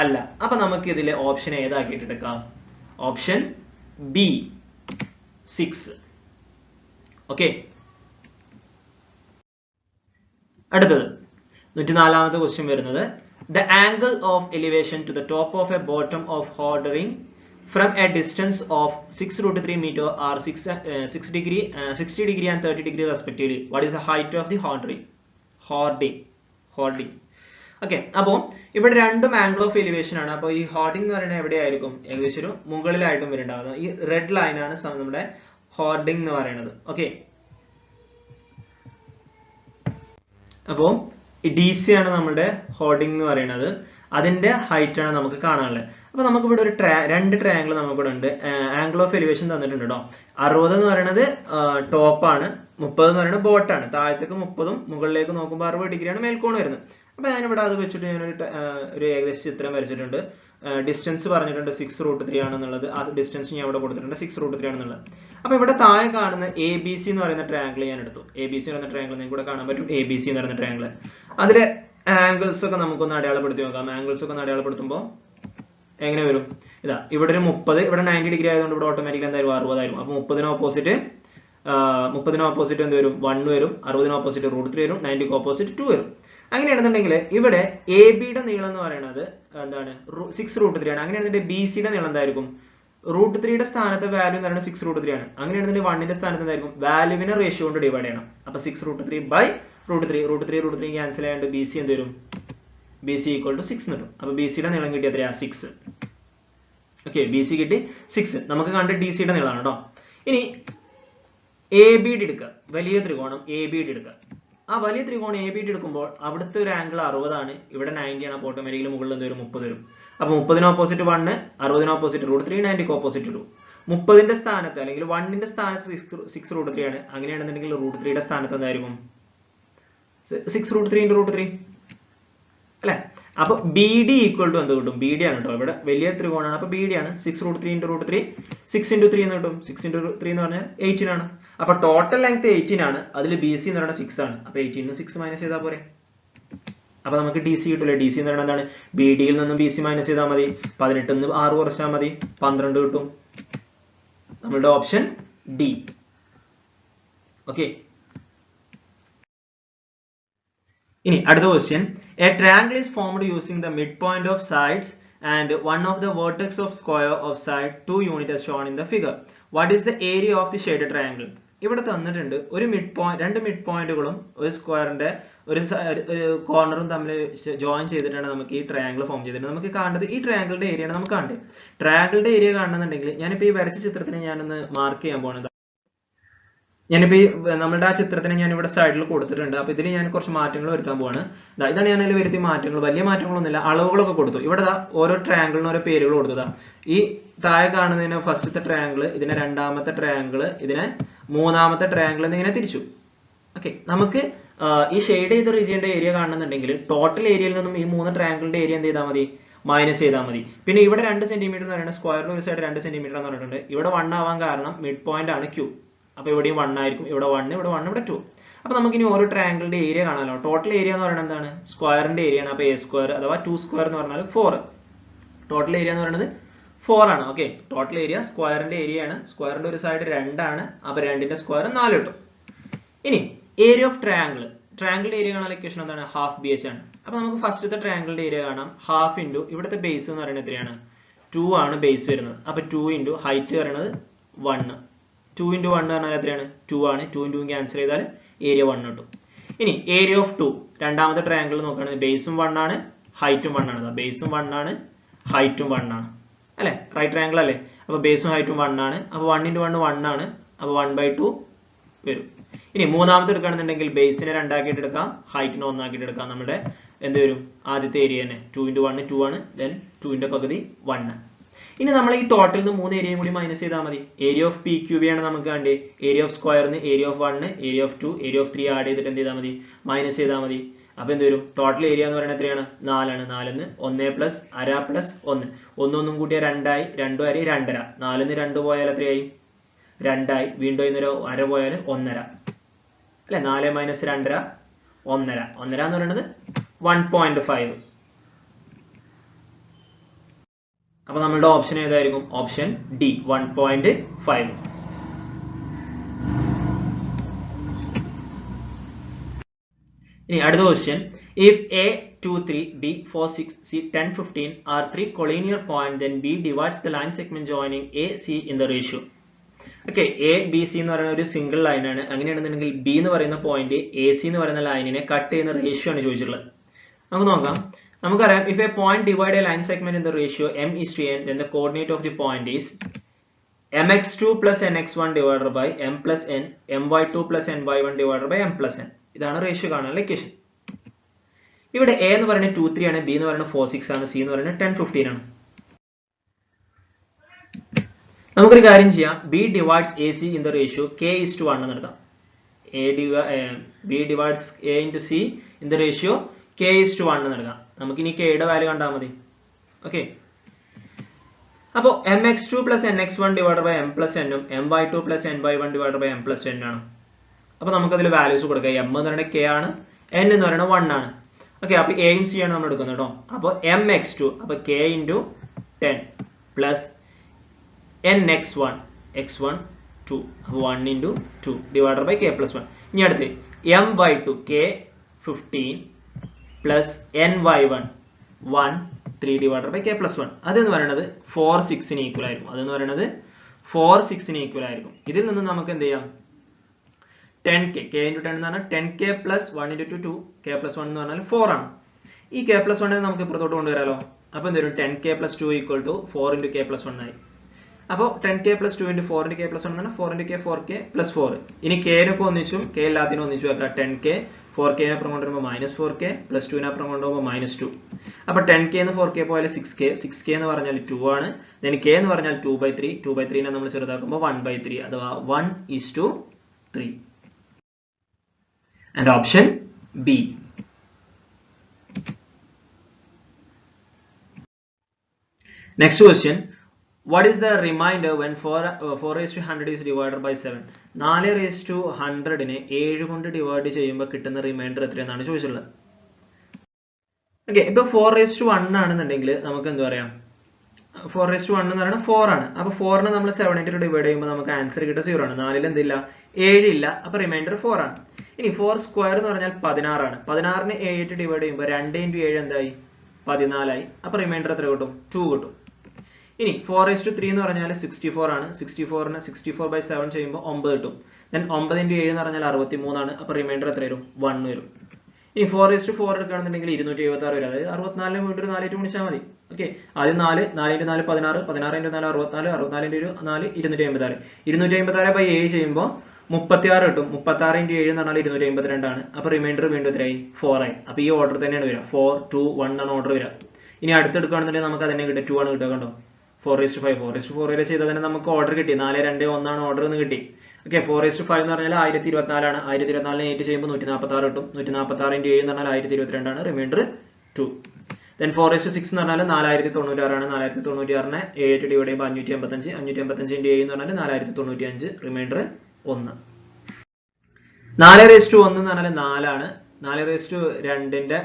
അല്ല. അപ്പൊ നമുക്ക് ഇതിലെ ഓപ്ഷൻ ഏതാക്കിയിട്ട് എടുക്കാം? Option B 6. ഓക്കെ. അടുത്തത് 104ാമത്തെ ക്വസ്റ്റ്യൻ വരുന്നത് the angle of elevation to the top of a bottom of hoarding from a distance of 6√3 meter are 60 degree and 30 degree respectively. What is the height of the hoarding? Okay. അപ്പോൾ ഇവിടെ രണ്ടും angle of elevation ആണ്. അപ്പോൾ ഈ hoarding എന്ന് പറയുന്നത് എവിടെയായിരിക്കും? ഏകദേശം ഒരു മുകളിലായിട്ടും വരുന്നുണ്ടാവുന്നത്. ഈ റെഡ് ലൈൻ ആണ് നമ്മുടെ ഹോർഡിംഗ് എന്ന് പറയുന്നത്. ഓക്കെ. അപ്പോൾ ഡി സി ആണ് നമ്മുടെ ഹോർഡിംഗ് എന്ന് പറയുന്നത്. അതിന്റെ ഹൈറ്റ് ആണ് നമുക്ക് കാണാനുള്ളത്. അപ്പൊ നമുക്ക് ഇവിടെ ഒരു രണ്ട് ട്രയാങ്കിൾ നമുക്കിവിടെ ഉണ്ട്. ആംഗിൾ ഓഫ് എലിവേഷൻ തന്നിട്ടുണ്ട് കേട്ടോ. 60 എന്ന് പറയുന്നത് ടോപ്പ് ആണ്, 30 എന്ന് പറയുന്നത് ബോട്ടാണ്. താഴത്തേക്ക് 30ഉം മുകളിലേക്ക് നോക്കുമ്പോൾ 60 ഡിഗ്രിയാണ് മേൽക്കോണ് വരുന്നത്. അപ്പൊ ഞാനിവിടെ അത് വെച്ചിട്ട് ഞാനൊരു ഏകദേശ ചിത്രം വരച്ചിട്ടുണ്ട്. ഡിസ്റ്റൻസ് പറഞ്ഞിട്ടുണ്ട് 6√3 ആണെന്നുള്ളത്. ആ ഡിസ്റ്റൻസ് ഞാൻ ഇവിടെ കൊടുത്തിട്ടുണ്ട് 6√3 ആണെന്നുള്ളത്. അപ്പൊ ഇവിടെ താഴെ കാണുന്ന എ ബി സി എന്ന് പറയുന്ന ട്രയാങ്കിൾ ഞാൻ എടുത്തു. എ ബി സി എന്ന് പറയുന്ന ട്രയാങ്കിൾ നിങ്ങൾക്ക് ഇവിടെ കാണാൻ പറ്റും. എ ബി സി എന്ന് പറയുന്ന ട്രയാങ്കിൾ. അതിലെ ആംഗിൾസ് ഒക്കെ നമുക്കൊന്ന് അടയാളപ്പെടുത്തി നോക്കാം. ആംഗിൾസ് ഒക്കെ അടയാളപ്പെടുത്തുമ്പോൾ എങ്ങനെ വരും? ഇതാ ഇവിടെ ഒരു 30, ഇവിടെ 90 ഡിഗ്രി ആയതുകൊണ്ട് ഇവിടെ ഓട്ടോമാറ്റിക്കലി എന്തായാലും 60 ആയിരിക്കും. അപ്പൊ 30ന് ഓപ്പോസിറ്റ് എന്ത് വരും? 1 വരും. 60ന് ഓപ്പോസിറ്റ് √3 വരും. 90ക്ക് ഓപ്പോസിറ്റ് 2 വരും. അങ്ങനെയാണെന്നുണ്ടെങ്കിൽ ഇവിടെ എ ബിയുടെ നീളം എന്ന് പറയുന്നത് എന്താണ്? 6√3 ആണ്. അങ്ങനെയാണെന്നുണ്ടെങ്കിൽ ബി സിയുടെ നീളം എന്തായിരിക്കും? √3യുടെ സ്ഥാനത്തെ വാല്യൂ എന്ന് പറയുന്നത് 6√3 ആണ്. അങ്ങനെയാണെന്നുണ്ടെങ്കിൽ 1ന്റെ സ്ഥാനത്ത് എന്തായിരിക്കും? വാല്യൂവിനെ റേഷ്യോ കൊണ്ട് ഡിവൈഡ് ചെയ്യണം. അപ്പൊ 6√3/√3 ക്യാൻസൽ ചെയ്യാണ്ട് ബി സി എന്ത് വരും? ബി സി ഈക്വൽ ടു 6 കിട്ടും. അപ്പൊ ബി സിയുടെ നീളം കിട്ടി എത്രയാ? 6. ഓക്കെ. ബി സി കിട്ടി 6. നമുക്ക് കണ്ട് ഡി സിയുടെ നീളമാണ് കേട്ടോ. ഇനി എ ബി ഡി എടുക്കുക. വലിയ ത്രികോണം എ ബി ഡി എടുക്കുക. ആ വലിയ ത്രികോണം എ ബി ഡി എടുക്കുമ്പോൾ അവിടുത്തെ ഒരു ആംഗിൾ 60 ആണ്, ഇവിടെ 90 ആണ്. അപ്പോൾ ഓട്ടോമാറ്റിക്കലി മുകളിൽ എന്ത് വരും? 30 വരും. അപ്പൊ 30ന് ഓപ്പോസിറ്റ് 1, 60ന് ഓപ്പോസിറ്റ് √3, 90ക്ക് ഓപ്പോസിറ്റ് 2. 30ന്റെ സ്ഥാനത്ത് അല്ലെങ്കിൽ 1ന്റെ സ്ഥാനത്ത് 6√3 ആണ്. അങ്ങനെയാണെന്നുണ്ടെങ്കിൽ √3യുടെ സ്ഥാനത്ത് എന്തായിരിക്കും? 6√3 × √3 അല്ലെ. അപ്പൊ ബി ഡി ഈക്വൽ ടു എന്ത് കിട്ടും? ബി ഡി ആണ് കേട്ടോ. ഇവിടെ വലിയ ത്രികോണാണ്. അപ്പൊ ബി ഡി ആണ് 6√3 × √3. 6 × 3 എന്ന് കിട്ടും. 6 × 3 എന്ന് പറഞ്ഞാൽ 18 ആണ്. അപ്പൊ ടോട്ടൽ ലെങ്ത് 18 ആണ്. അതിൽ ബി സി എന്ന് പറയുന്നത് 6 ആണ്. അപ്പൊ 18 6 മൈനസ് ചെയ്താൽ പോരെ. അപ്പൊ നമുക്ക് ഡി സി കിട്ടില്ല. ഡി സി എന്ന് പറയുന്നത് എന്താണ്? ബി ഡിയിൽ നിന്നും ബി സി മൈനസ് ചെയ്താൽ മതി. 18 6 കുറച്ചാൽ മതി, 12 കിട്ടും. നമ്മളുടെ ഓപ്ഷൻ ഡി. ഓക്കെ. ഇനി അടുത്ത question. A triangle is formed using the mid point of sides and one of the vertex of square of side 2 unit as shown in the figure. What is the area of the shaded triangle? ഇവിടെ തന്നിട്ടുണ്ട് ഒരു രണ്ട് mid പോയിന്റുകളും ഒരു സ്ക്വയറിന്റെ ഒരു കോർണറും തമ്മിൽ join ചെയ്തിട്ടാണ് നമുക്ക് ഈ ട്രയാങ്കിൾ ഫോം ചെയ്തിട്ട് നമുക്ക് കാണേണ്ടത്. ഈ ട്രയാങ്കിളിന്റെ ഏരിയയാണ് നമുക്ക് കാണേണ്ടത്. ട്രയാങ്കിളിന്റെ ഏരിയ കാണണമെന്നുണ്ടെങ്കിൽ ഞാനിപ്പോ ഈ വരച്ച ചിത്രത്തിനെ ഞാനൊന്ന് മാർക്ക് ചെയ്യാൻ പോകുന്നത്. ഞാനിപ്പോ ഈ നമ്മളുടെ ആ ചിത്രത്തിനെ ഞാൻ ഇവിടെ സൈഡിൽ കൊടുത്തിട്ടുണ്ട്. അപ്പൊ ഇതിൽ ഞാൻ കുറച്ച് മാറ്റങ്ങൾ വരുത്താൻ പോവാണ്. ഇതാണ് ഞാൻ അതിൽ വരുത്തിയ മാറ്റങ്ങൾ. വലിയ മാറ്റങ്ങളൊന്നുമില്ല. അളവുകളൊക്കെ കൊടുത്തു. ഇവിടെ ഓരോ ട്രയാങ്കിളിന് ഓരോ പേരുകൾ കൊടുത്തതാ. ഈ താഴെ കാണുന്നതിന് ഫസ്റ്റത്തെ ട്രയാങ്കിൾ, ഇതിനെ രണ്ടാമത്തെ ട്രയാങ്കിൾ, ഇതിനെ മൂന്നാമത്തെ ട്രയാങ്കിൾ എന്നിങ്ങനെ തിരിച്ചു. ഓക്കെ. നമുക്ക് ഈ ഷെയ്ഡ് ചെയ്ത റീജിയന്റെ ഏരിയ കാണുന്നുണ്ടെങ്കിൽ ടോട്ടൽ ഏരിയയിൽ നിന്നും ഈ 3 ട്രയാങ്കിളിന്റെ ഏരിയ എന്ത് ചെയ്താൽ മതി? മൈനസ് ചെയ്താൽ മതി. പിന്നെ ഇവിടെ 2 സെന്റിമീറ്റർ എന്ന് പറയുന്നത് സ്ക്വയറിന് ഒരു സൈഡ് 2 സെന്റിമീറ്റർ എന്ന് പറഞ്ഞിട്ടുണ്ട്. ഇവിടെ 1 ആവാൻ കാരണം മിഡ് പോയിന്റ് ആണ് ക്യൂ. അപ്പൊ ഇവിടെയും 1 ആയിരിക്കും. ഇവിടെ 1, ഇവിടെ 1, ഇവിടെ 2. അപ്പൊ നമുക്ക് ഇനി ഓരോ ട്രയാങ്കിളിന്റെ ഏരിയ കാണാമല്ലോ. ടോട്ടൽ ഏരിയ എന്ന് പറയുന്നത് എന്താണ്? സ്ക്വയറിന്റെ ഏരിയ ആണ്. അപ്പൊ a സ്ക്വയർ അഥവാ 2 സ്ക്വയർ എന്ന് പറഞ്ഞാൽ 4. ടോട്ടൽ ഏരിയ എന്ന് പറയുന്നത് 4 ആണ്. ഓക്കെ. ടോട്ടൽ ഏരിയ സ്ക്വയറിന്റെ ഏരിയ ആണ്. സ്ക്വയറിന്റെ ഒരു സൈഡ് 2 ആണ്. അപ്പൊ 2ന്റെ സ്ക്വയർ 4 കിട്ടും. ഇനി ഏരിയ ഓഫ് ട്രയാങ്കിൾ. ട്രയാങ്കിളിന്റെ ഏരിയ കാണാൻ ഇക്വേഷൻ എന്താണ്? ഹാഫ് ബി എച്ച് ആണ്. അപ്പൊ നമുക്ക് ഫസ്റ്റത്തെ ട്രയാങ്കിളിന്റെ ഏരിയ കാണാം. ഹാഫ് ഇൻറ്റു ഇവിടുത്തെ ബേസ് എന്ന് പറയുന്നത് എത്രയാണ്? 2 ആണ് ബേസ് വരുന്നത്. അപ്പൊ 2 ഇൻറ്റു ഹൈറ്റ് പറയുന്നത് 1. 2 × 1 പറഞ്ഞാൽ എത്രയാണ്? 2 ആണ്. 2 × 2 ക്യാൻസൽ ചെയ്താൽ ഏരിയ 1 കിട്ടും. ഇനി ഏരിയ ഓഫ് 2 രണ്ടാമത്തെ ട്രയാങ്കിൾ നോക്കുകയാണെങ്കിൽ ബേസും 1 ആണ്, ഹൈറ്റും 1 ആണ്. ബേസും 1 ആണ്, ഹൈറ്റും 1 ആണ് അല്ലെ. റൈറ്റ് ട്രയാങ്കിൾ അല്ലേ. അപ്പൊ ബേസും ഹൈറ്റും 1 ആണ്. അപ്പൊ 1 × 1 1 ആണ്. അപ്പൊ 1/2 വരും. ഇനി മൂന്നാമത്തെ എടുക്കുകയാണെന്നുണ്ടെങ്കിൽ ബേസിനെ 2 ആക്കിയിട്ട് എടുക്കാം, ഹൈറ്റിനെ 1 ആക്കിയിട്ട് എടുക്കാം. നമ്മുടെ എന്ത് വരും? ആദ്യത്തെ ഏരിയ തന്നെ 2 × 1 2 ആണ്. ദെൻ 2ന്റെ പകുതി 1. ഇനി നമ്മൾ ഈ ടോട്ടലിൽ നിന്ന് 3 ഏരിയയും കൂടി മൈനസ് ചെയ്താൽ മതി. ഏരിയ ഓഫ് പി ക്യൂബ് ആണ് നമുക്ക് കണ്ടേ. ഏരിയ ഓഫ് സ്ക്വയറിന് area of 1, area of 2, area of 3 add ചെയ്തിട്ട് എന്ത് ചെയ്താൽ മതി, മൈനസ് ചെയ്താൽ മതി. അപ്പൊ എന്ത് വരും, ടോട്ടൽ ഏരിയ എന്ന് പറയുന്നത് എത്രയാണ്, 4 ആണ്. 4ന്ന് 1 പ്ലസ് അര പ്ലസ് 1, ഒന്നും കൂട്ടിയാൽ 2 ആയി, 2 അര 2.5, 4ന്ന് 2 പോയാൽ എത്രയായി, 2 ആയി. വീണ്ടും ഇന്നൊരു അര പോയാൽ 1.5 അല്ലെ. 4 മൈനസ് 2.5 1.5. 1.5 എന്ന് പറയുന്നത് 1.5. അപ്പൊ നമ്മളുടെ ഓപ്ഷൻ ഏതായിരിക്കും, ഓപ്ഷൻ ഡി 1.5. ഇനി അടുത്ത question, if A 2 3 B 4 6 C 10 15 are 3 collinear points, then B divides the line segment joining A C in the ratio. Okay, A B C എന്ന് പറയുന്ന ഒരു സിംഗിൾ ലൈൻ ആണ്. അങ്ങനെയാണെന്നുണ്ടെങ്കിൽ ബി എന്ന് പറയുന്ന പോയിന്റ് എ സി എന്ന് പറയുന്ന ലൈനിനെ കട്ട് ചെയ്യുന്ന റേഷ്യോ ആണ് ചോദിച്ചിട്ടുള്ളത്. നമുക്ക് നോക്കാം. നമുക്കറിയാം, if a point divide a line segment in the ratio m is to n, then the coordinate of the point is mx2 plus nx1 divided by m plus n, my2 plus ny1 divided by m plus n. ഇതാണ് ratio കാണാനുള്ള equation. ഇവിടെ A എന്ന് പറയുന്നത് 2 3 ആണ്, B എന്ന് പറയുന്നത് 4 6 ആണ്, C എന്ന് പറയുന്നത് 10 15 ആണ്. നമുക്കൊരു കാര്യം ചെയ്യാം, B divides A C in the ratio k is to 1 എന്ന് എടുക്കാം. B divides A into C in the ratio k is to 1 എന്ന് എടുക്കാം. നമുക്ക് ഇനി k യുടെ വാല്യൂ കണ്ടാൽ മതി. ഓക്കെ, അപ്പോൾ mx2 plus nx1 divided by m plus n ഉം my2 plus ny1 divided by m plus n ആണ്. അപ്പോൾ നമുക്ക് അതിൽ വാല്യൂസ് കൊടുക്കാം. m എന്ന് പറയുന്നത് k ആണ്, n എന്ന് പറയുന്നത് 1 ആണ്. ഓക്കെ, അപ്പോൾ a യും c ആണ് നമ്മൾ എടുക്കുന്നത് കേട്ടോ. അപ്പോൾ mx2, അപ്പോൾ k into 10 plus nx1 x1 2, അപ്പോൾ 1 into 2 divided by k plus 1. ഇനി അടുത്ത് my2 k 15 plus ny1 1 3 divided by k plus 1. അതെന്ന് പറയുന്നത് 4 6 ന് ഈക്വൽ ആയിരിക്കും. അതെന്ന് പറയുന്നത് 4 6 ന് ഈക്വൽ ആയിരിക്കും. ഇതിൽ നിന്ന് നമുക്ക് എന്ത് ചെയ്യാം, 10k, k into 10 എന്ന് പറഞ്ഞാൽ 10k plus 1 into 2, k plus 1 എന്ന് പറഞ്ഞാൽ 4 ആണ്. ഈ k plus 1 നമുക്ക് ഇപ്പുറത്തോട്ട് കൊണ്ടുവരാലോ. അപ്പോൾ എന്ത് വരും, 10k plus 2 equal to 4 into k plus 1 ആയി. അപ്പോൾ 10k plus 2 into 4 into k plus 1 എന്ന് പറഞ്ഞാൽ 4 into k 4k plus 4. ഇനി k നൊക്കെ ഒന്നിച്ചും k എല്ലാത്തിനും ഒന്നിച്ചു വെക്കാം. 10k 4k അപ്പുറം കൊണ്ടുവരുമ്പോൾ മൈനസ് 4k പ്ലസ് 2 അപ്പുറം കൊണ്ടുപോകുമ്പോൾ മൈനസ് 2. അപ്പോൾ 10k എന്ന് 4k പോയാൽ 6k എന്ന് പറഞ്ഞാൽ 2 ആണ്. then k എന്ന് പറഞ്ഞാൽ 2/3, 2/3 നമ്മൾ ചെറുതാക്കുമ്പോൾ 1/3, അഥവാ 1:3. and option B. Next question, what is the remainder when 4 raised to 100 is divided by 7? 4 raised to 100 നെ 7 കൊണ്ട് ഡിവൈഡ് ചെയ്യുമ്പോൾ കിട്ടുന്ന റിമൈൻഡർ എത്രയെന്നാണ് ചോദിച്ചിട്ടുള്ളത്. ഓക്കെ, ഇപ്പോൾ 4 raised to 1 ആണെന്നുണ്ടെങ്കിൽ നമുക്ക് എന്ത് പറയാം, 4 raised to 1 എന്ന് പറയുന്നത് 4 ആണ്. അപ്പോൾ 4 നെ നമ്മൾ 7 ആയിട്ട് ഡിവൈഡ് ചെയ്യുമ്പോൾ നമുക്ക് ആൻസർ കിട്ടുക 0 ആണ്. 4ൽ എന്തില്ല, 7 ഇല്ല. അപ്പോൾ റിമൈൻഡർ 4 ആണ്. ഇനി 4 സ്ക്വയർ എന്ന് പറഞ്ഞാൽ 16 ആണ്. 16നെ 7 ആയിട്ട് ഡിവൈഡ് ചെയ്യുമ്പോൾ 2 into 7 എന്തായി, 14 ആയി. അപ്പോൾ റിമൈൻഡർ എത്ര കിട്ടും, 2 കിട്ടും. ഇനി 4 raised to 3 എന്ന് പറഞ്ഞാൽ 64 ആണ്. 64നെ 64/7 ചെയ്യുമ്പോൾ 9 കിട്ടും. then 9 into 7 എന്ന് പറഞ്ഞാൽ 63 ആണ്. അപ്പോൾ റിമൈൻഡർ എത്ര വരും, 1 വരും. ഇനി 4 raised to 4 എടുക്കുകയാണെന്നുണ്ടെങ്കിൽ 276 വരും. അതായത് 64നെ വീണ്ടും 4 ആയിട്ട് ഗുണിച്ചാൽ മതി. ഓക്കെ, ആദ്യം 4 into 4 16, 16 into 4 64, 64 into 4 256, 256/7 ചെയ്യുമ്പോൾ 36 കിട്ടും. 36 into 7 എന്ന് പറഞ്ഞാൽ 252 ആണ്. അപ്പോൾ റിമൈൻഡർ വീണ്ടും എത്രയായി, 4 ആയി. അപ്പോൾ ഈ ഓർഡർ തന്നെയാണ് വരിക, 4 2 1 ആണ് ഓർഡർ വരിക. ഇനി അടുത്തെടുക്കുകയാണെന്നുണ്ടെങ്കിൽ നമുക്ക് അതന്നെ കിട്ടും, 2 ആണ് കിട്ടുക. കണ്ടോ, 4 raised to 5, 4 raised to 4 വരെ ചെയ്താൽ തന്നെ നമുക്ക് ഓർഡർ കിട്ടി. 4 2 1 ആണ് ഓർഡർ എന്ന് കിട്ടി. ഓക്കെ, 4 raised to 5 എന്ന് പറഞ്ഞാൽ 1024 ആണ്. 1024നെ 8 ചെയ്യുമ്പോൾ 146 കിട്ടും. 146 into 7 എന്ന് പറഞ്ഞാൽ 1022 ആണ്. റിമൈൻഡർ 2. then 4 raised to 6 എന്ന് പറഞ്ഞാൽ 4096 ആണ്. 4096നെ 7 ആയിട്ട് ഡിവൈഡ് ചെയ്യുമ്പോൾ 585, 585 into 7 എന്ന് പറഞ്ഞാൽ 4095, റിമൈൻഡർ 1. 4 raised to 1 എന്ന് പറഞ്ഞാൽ 4 ആണ്. 4 raised to 2ന്റെ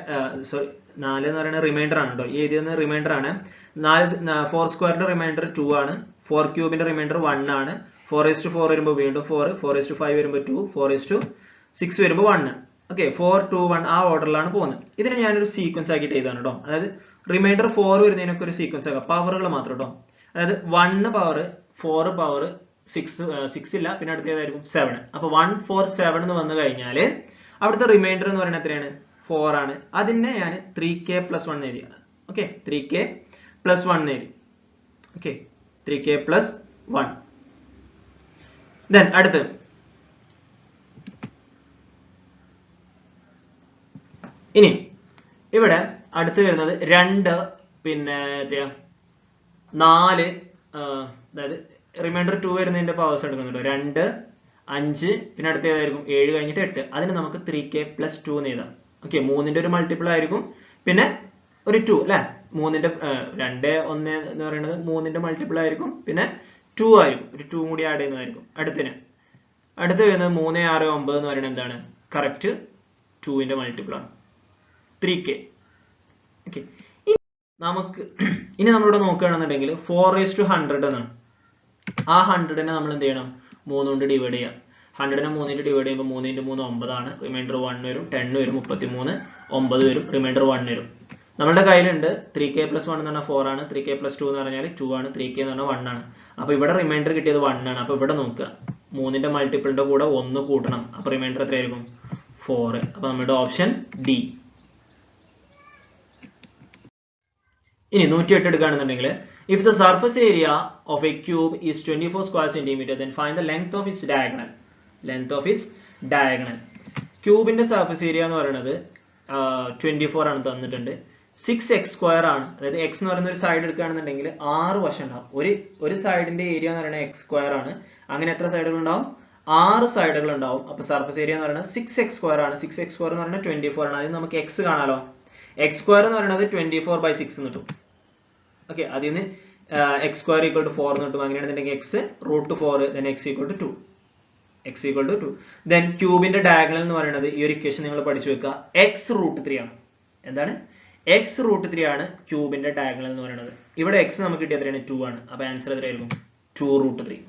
സോറി 4 എന്ന് പറയുന്നത് റിമൈൻഡർ ആണ് കേട്ടോ. ഈ എഴുതിയത് റിമൈൻഡർ ആണ്. 4 സ്ക്വയറിന്റെ റിമൈൻഡർ 2 ആണ്. 4 ക്യൂബിന്റെ റിമൈൻഡർ 1 ആണ്. 4 raised to 4 വരുമ്പോൾ വീണ്ടും 4, 4 raised to 5 വരുമ്പോൾ 2, 4 raised to 6 വരുമ്പോൾ 1. ഓക്കെ, 4 2 1 ആ ഓർഡറിലാണ് പോകുന്നത്. ഇതിനെ ഞാനൊരു സീക്വൻസ് ആക്കിയിട്ട് എഴുതാണ് കേട്ടോ. അതായത് റിമൈൻഡർ 4 വരുന്നതിനൊക്കെ ഒരു സീക്വൻസ് ആക്കാം, പവറുകൾ മാത്രം കേട്ടോ. അതായത് 1 പവർ 4 പവർ 6 ഇല്ല, പിന്നെ അടുത്ത ഏതായിരിക്കും 7. അപ്പോൾ 1 4 7 എന്ന് വന്നു കഴിഞ്ഞാൽ അവിടുത്തെ റിമൈൻഡർ എന്ന് പറയുന്നത് എത്രയാണ്, 4 ആണ്. അതിനെ ഞാൻ 3k plus 1 എഴുതിയാണ്. Okay, 3k plus 1 എഴുതി. Okay, 3k plus 1. then അടുത്ത് ഇനി ഇവിടെ അടുത്ത് വരുന്നത് 2 പിന്നെ 4 അതായത് റിമൈൻഡർ 2 വരുന്നതിന്റെ പവേഴ്സ് എടുക്കുന്നുണ്ട് 2 5 പിന്നെ അടുത്ത ഏതായിരിക്കും 7 കഴിഞ്ഞിട്ട് 8 അതിന് നമുക്ക് 3k + 2 എന്ന് എഴുതാം. ഓക്കെ 3ന്റെ ഒരു മൾട്ടിപ്പിൾ ആയിരിക്കും പിന്നെ ഒരു 2 അല്ലേ 3ന്റെ 2 1 എന്ന് പറയുന്നത് 3ന്റെ മൾട്ടിപ്പിൾ ആയിരിക്കും പിന്നെ 2 ആയിരിക്കും ഒരു 2 കൂടി ആഡ് ചെയ്യുന്നതായിരിക്കും. അടുത്ത് വരുന്നത് 3 6 9 എന്ന് പറയുന്നത് എന്താണ് കറക്റ്റ് 2ന്റെ മൾട്ടിപ്പിൾ ആണ് 3k. ഓക്കെ നമുക്ക് ഇനി നമ്മളിവിടെ നോക്കുകയാണെന്നുണ്ടെങ്കിൽ 4:100 എന്നാണ്. ആ 100നെ നമ്മൾ എന്ത് ചെയ്യണം 3 കൊണ്ട് ഡിവൈഡ് ചെയ്യാം. 100നെ 3 കൊണ്ട് ഡിവൈഡ് ചെയ്യുമ്പോൾ 3 × 3 9 ആണ്. റിമൈൻഡർ 1 വരും 10 വരും 33 9 വരും റിമൈൻഡർ 1 വരും. നമ്മുടെ കയ്യിലുണ്ട് 3k + 1 എന്ന് പറഞ്ഞാൽ 4 ആണ് 3k + 2 എന്ന് പറഞ്ഞാൽ 2 ആണ് 3k എന്ന് പറഞ്ഞാൽ 1 ആണ്. അപ്പോൾ ഇവിടെ റിമൈൻഡർ കിട്ടിയത് 1 ആണ്. അപ്പോൾ ഇവിടെ നോക്കുക 3ന്റെ മൾട്ടിപ്പിളിന്റെ കൂടെ 1 കൂട്ടണം. അപ്പോൾ റിമൈൻഡർ എത്രയായിരിക്കും 4. അപ്പോൾ നമ്മുടെ ഓപ്ഷൻ ഡി. ഇനി 108 എടുക്കുകയാണെന്നുണ്ടെങ്കിൽ if the surface area of a cube is 24 square centimeter then find the length of its diagonal. ക്യൂബിന്റെ സർഫസ് ഏരിയ എന്ന് പറയുന്നത് 24 ആണ് തന്നിട്ടുണ്ട്. 6x² ആണ്. അതായത് x എന്ന് പറയുന്ന ഒരു സൈഡ് എടുക്കുകയാണെന്നുണ്ടെങ്കിൽ 6 വശം ഉണ്ടാവും. ഒരു സൈഡിന്റെ ഏരിയ എന്ന് പറയുന്നത് x² ആണ്. അങ്ങനെ എത്ര സൈഡുകൾ ഉണ്ടാവും 6 സൈഡുകൾ ഉണ്ടാവും. അപ്പൊ സർഫസ് ഏരിയ എന്ന് പറയുന്നത് 6x² ആണ്. 6x² എന്ന് പറയുന്നത് 24 ആണ്. അതിന് നമുക്ക് x കാണാലോ. x² എന്ന് പറയുന്നത് 24/6 എന്ന് കിട്ടും. ഓക്കെ അതിൽ നിന്ന് x² = 4 എന്ന് കിട്ടും. അങ്ങനെയാണെന്നുണ്ടെങ്കിൽ x √4 then x = 2. then ക്യൂബിന്റെ diagonal എന്ന് പറയുന്നത് ഈ ഒരു ഇക്വേഷൻ നിങ്ങൾ പഠിച്ചു വെക്കുക x √3 ആണ്. എന്താണ് x √3 ആണ് ക്യൂബിന്റെ ഡയഗണൽ എന്ന് പറയുന്നത്. ഇവിടെ x നമുക്ക് കിട്ടിയ എത്രയാണ് 2 ആണ്. അപ്പൊ ആൻസർ എത്രയായിരിക്കും 2√3.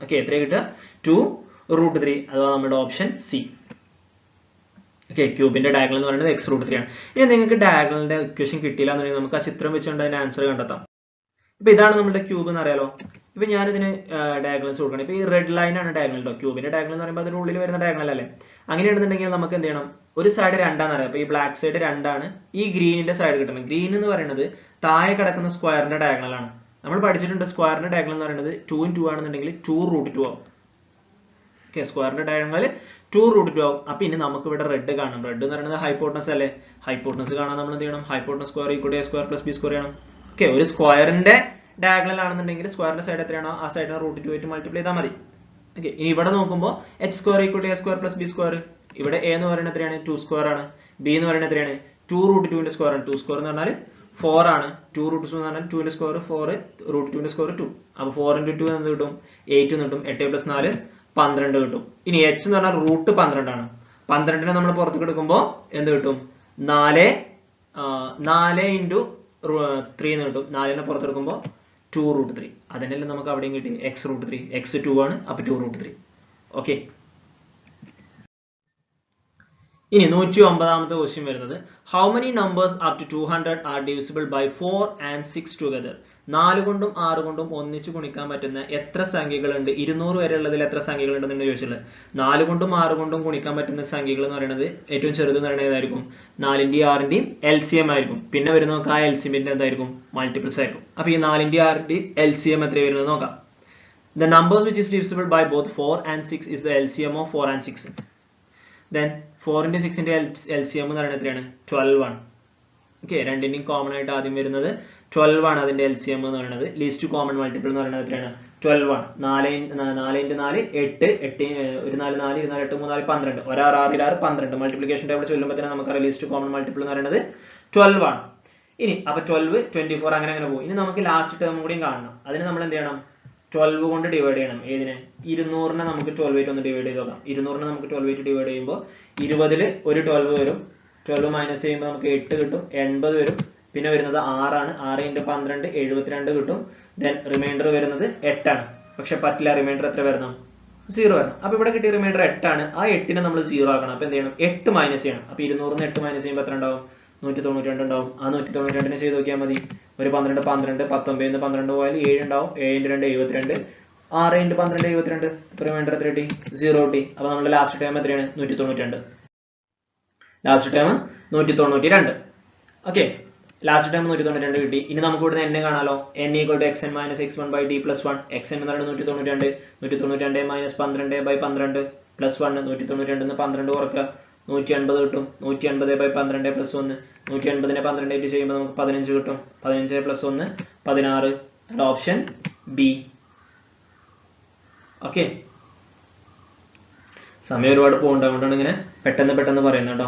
ഓക്കെ എത്ര കിട്ടുക 2√3 അഥവാ നമ്മുടെ ഓപ്ഷൻ സി. ഓക്കെ ക്യൂബിന്റെ ഡയഗണൽ എന്ന് പറയുന്നത് x √3 ആണ്. ഇനി നിങ്ങൾക്ക് ഡയഗണലിന്റെ ഇക്വേഷൻ കിട്ടിയില്ല എന്നുണ്ടെങ്കിൽ നമുക്ക് ആ ചിത്രം വെച്ചുകൊണ്ട് അതിന്റെ ആൻസർ കണ്ടെത്താം. ഇപ്പൊ ഇതാണ് നമ്മുടെ ക്യൂബ് എന്ന് അറിയാലോ. ഇപ്പൊ ഞാൻ ഇതിന് ഡയഗണൽസ് കൊടുക്കണം. ഇപ്പൊ ഈ റെഡ് ലൈൻ ആണ് ഡയഗണൽ കേട്ടോ. ക്യൂബിന്റെ ഡയഗണൽ എന്ന് പറയുമ്പോൾ അതിന്റെ ഉള്ളിൽ വരുന്ന ഡയഗണൽ അല്ലേ. അങ്ങനെയാണെന്നുണ്ടെങ്കിൽ നമുക്ക് എന്ത് ചെയ്യണം ഒരു സൈഡ് 2 ആണെന്ന് അറിയാം. അപ്പൊ ഈ ബ്ലാക്ക് സൈഡ് 2 ആണ്. ഈ ഗ്രീനിന്റെ സൈഡ് കിട്ടണം. ഗ്രീൻ എന്ന് പറയുന്നത് താഴെ കിടക്കുന്ന സ്ക്വയറിന്റെ ഡയഗണൽ ആണ്. നമ്മൾ പഠിച്ചിട്ടുണ്ട് സ്ക്വയറിന്റെ ഡയഗണൽ എന്ന് പറയുന്നത് 2 × 2 ആണെന്നുണ്ടെങ്കിൽ 2√2 ആവും. ഓക്കെ സ്ക്വയറിന്റെ ഡയഗണൽ 2√2 ആവും. അപ്പൊ ഇനി നമുക്ക് ഇവിടെ റെഡ് കാണണം. റെഡ് എന്ന് പറയുന്നത് ഹൈപ്പോട്ടനസ് അല്ലേ. ഹൈപ്പോട്ടനസ് കാണാൻ നമ്മൾ എന്ത് ചെയ്യണം ഹൈപ്പോട്ടനസ് സ്ക്വയർ = a² + b² ചെയ്യണം. ഓക്കെ ഒരു സ്ക്വയറിന്റെ ഡയഗണൽ ആണെന്നുണ്ടെങ്കിൽ സ്ക്വയറിന്റെ സൈഡ് എത്രയാണോ ആ സൈഡിനെ √2 ആയിട്ട് മൾട്ടിപ്ലൈ ചെയ്താൽ മതി. ഓക്കെ ഇനി ഇവിടെ നോക്കുമ്പോൾ h² = a² + b². ഇവിടെ a എന്ന് പറയുന്നത് എത്രയാണ് 2² ആണ്. b എന്ന് പറയുന്നത് എത്രയാണ് 2√2ന്റെ സ്ക്വയർ ആണ്. 2² എന്ന് പറഞ്ഞാൽ 4 ആണ്. 2√2 എന്ന് പറഞ്ഞാൽ 2ന്റെ സ്ക്വയർ 4 √2ന്റെ സ്ക്വയർ 2. അപ്പോൾ 4 × 2 എന്ന് കിട്ടും 8 എന്ന് കിട്ടും. 8 + 4 12 കിട്ടും. ഇനി h എന്ന് പറഞ്ഞാൽ √12 ആണ്. 12നെ നമ്മൾ പുറത്തേക്ക് എടുക്കുമ്പോൾ എന്ത് കിട്ടും 4 × 3 എന്ന് കിട്ടും. 4നെ പുറത്തെടുക്കുമ്പോൾ 2√3. അതിനെല്ലാം നമുക്ക് അവിടെയും കിട്ടി x √3. x 2 ആണ് അപ്പൊ 2√3. ഓക്കെ ഇനി 109ാമത്തെ ക്വസ്റ്റ്യൻ വരുന്നത് how many numbers up to 200 are divisible by 4 and 6 together. 4 കൊണ്ടും 6 കൊണ്ടും ഒന്നിച്ച് ഗുണിക്കാൻ പറ്റുന്ന എത്ര സംഖ്യകളുണ്ട് 200 വരെ ഉള്ളതിൽ എത്ര സംഖ്യകളുണ്ടെന്ന് ചോദിച്ചിട്ടുള്ളത്. 4 കൊണ്ടും 6 കൊണ്ടും ഗുണിക്കാൻ പറ്റുന്ന സംഖ്യകൾ എന്ന് പറയുന്നത് ഏറ്റവും ചെറുത് എന്ന് പറയുന്നത് ഏതായിരിക്കും 4ന്റെയും 6ന്റെയും LCM ആയിരിക്കും. പിന്നെ വരുന്ന നോക്കാം ആ LCMന്റെ എന്തായിരിക്കും മൾട്ടിപ്പിൾസ് ആയിരിക്കും. അപ്പൊ ഈ 4ന്റെയും 6ന്റെയും LCM എത്ര വരുന്നത് നോക്കാം. The numbers which is divisible by both 4 and 6 is the LCM of 4 and 6. Then 4 ന്റെ 6 ന്റെ LCM എന്ന് പറയുന്നത് എത്രയാണ് 12 ആണ്. ഓക്കെ രണ്ടിന്റെയും കോമൺ ആയിട്ട് ആദ്യം വരുന്നത് 12 ആണ്. അതിന്റെ LCM എന്ന് പറയുന്നത് ലീസ്റ്റ് കോമൺ മൾട്ടിപ്പിൾ എന്ന് പറയുന്നത് എത്രയാണ് 12 ആണ്. 4 × 4 8 8 1 4 4 2 4 8 3 4 12 1 6 6 12 മൾട്ടിപ്ലിക്കേഷൻ ടേബിൾ ചൊല്ലുമ്പോൾ തന്നെ നമുക്ക് ലീസ്റ്റ് കോമൺ മൾട്ടിപ്പിൾ എന്ന് പറയുന്നത് 12 ആണ്. ഇനി അപ്പൊ 12 24 അങ്ങനെ പോകും. ഇനി നമുക്ക് ലാസ്റ്റ് ടേം കൂടി കാണണം. അതിന് നമ്മൾ എന്ത് ചെയ്യണം 12 കൊണ്ട് ഡിവൈഡ് ചെയ്യണം. ഏതിനെ 200നെ നമുക്ക് 12 ആയിട്ട് ഒന്ന് ഡിവൈഡ് ചെയ്ത് നോക്കാം. 200നെ നമുക്ക് 12 ആയിട്ട് ഡിവൈഡ് ചെയ്യുമ്പോൾ 20ൽ ഒരു 12 വരും. 12 മൈനസ് ചെയ്യുമ്പോൾ നമുക്ക് 8 കിട്ടും. 80 വരും. പിന്നെ വരുന്നത് 6 ആണ്. 6 × 12 72 കിട്ടും. ദെൻ റിമൈൻഡർ വരുന്നത് 8 ആണ്. പക്ഷെ പറ്റില്ല റിമൈൻഡർ എത്ര വരണം 0 വരണം. അപ്പൊ ഇവിടെ കിട്ടിയ റിമൈൻഡർ 8 ആണ്. ആ 8നെ നമ്മൾ 0 ആക്കണം. അപ്പൊ എന്ത് ചെയ്യണം 8 മൈനസ് ചെയ്യണം. അപ്പൊ 200ന്ന് 8 മൈനസ് ചെയ്യുമ്പോൾ എത്ര ഉണ്ടാവും 192 ഉണ്ടാവും. ആ 192നെ ചെയ്ത് നോക്കിയാൽ മതി. ഒരു 12 12 19 12 പോയാൽ 7 ഉണ്ടാവും. 7 × 2 72 6 × 12 72. റിമൈൻഡർ എത്ര കിട്ടി 0 കിട്ടി. അപ്പൊ നമ്മുടെ ലാസ്റ്റ് ടൈം എത്രയാണ് 192. Last time 192. Okay last time 192 കിട്ടി. ഇനി നമുക്ക് ഇവിടുന്ന് n കാണാലോ. n = xn - x1/d + 1. xn എന്ന് പറയുന്നത് 192. 192 - 12/12 + 1. 192 ന്ന് 12 കുറക്കുക 180 കിട്ടും. 180/12 + 1. 180നെ 12 ആയിട്ട് ചെയ്യുമ്പോൾ നമുക്ക് 15 കിട്ടും. 15 + 1 16 ഓപ്ഷൻ ബി. ഓക്കെ, സമയം ഒരുപാട് പോകുന്നുണ്ട്, അതുകൊണ്ടാണ് ഇങ്ങനെ പെട്ടെന്ന് പറയുന്നത് കേട്ടോ.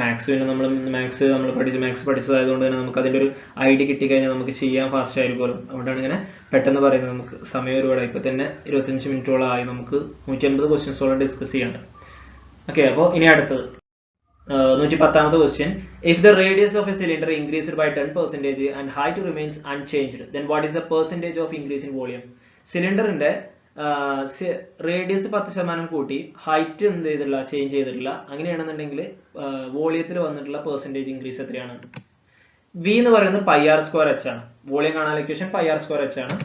മാത്സ് നമ്മൾ പഠിച്ചതായതുകൊണ്ട് തന്നെ നമുക്ക് അതിൻ്റെ ഒരു ഐഡിയ കിട്ടിക്കഴിഞ്ഞാൽ നമുക്ക് ചെയ്യാൻ ഫാസ്റ്റ് ആയിരിക്കുമല്ലോ. അതുകൊണ്ടാണ് ഇങ്ങനെ പെട്ടെന്ന് പറയുന്നത്. നമുക്ക് സമയം ഒരുപാട് ഇപ്പം തന്നെ 25 മിനിറ്റോളം ആയി. നമുക്ക് 150 ക്വസ്റ്റ്യൻസോളം ഡിസ്കസ് ചെയ്യണം. ഓക്കെ, അപ്പോൾ ഇനി അടുത്തത് 110ാമത്തെ question. If the radius of a cylinder increased by 10% and height remains unchanged then what is the percentage of increase in volume? സിലിണ്ടറിന്റെ റേഡിയസ് 10% കൂട്ടി ഹൈറ്റ് എന്ത് ചെയ്തിട്ടില്ല, ചേഞ്ച് ചെയ്തിട്ടില്ല. അങ്ങനെയാണെന്നുണ്ടെങ്കിൽ വോളിയത്തിൽ വന്നിട്ടുള്ള പെർസെന്റേജ് ഇൻക്രീസ് എത്രയാണ്? വി എന്ന് പറയുന്നത് πr²h ആണ്. വോളിയം കാണാൻ ഇക്വേഷൻ πr²h ആണ്.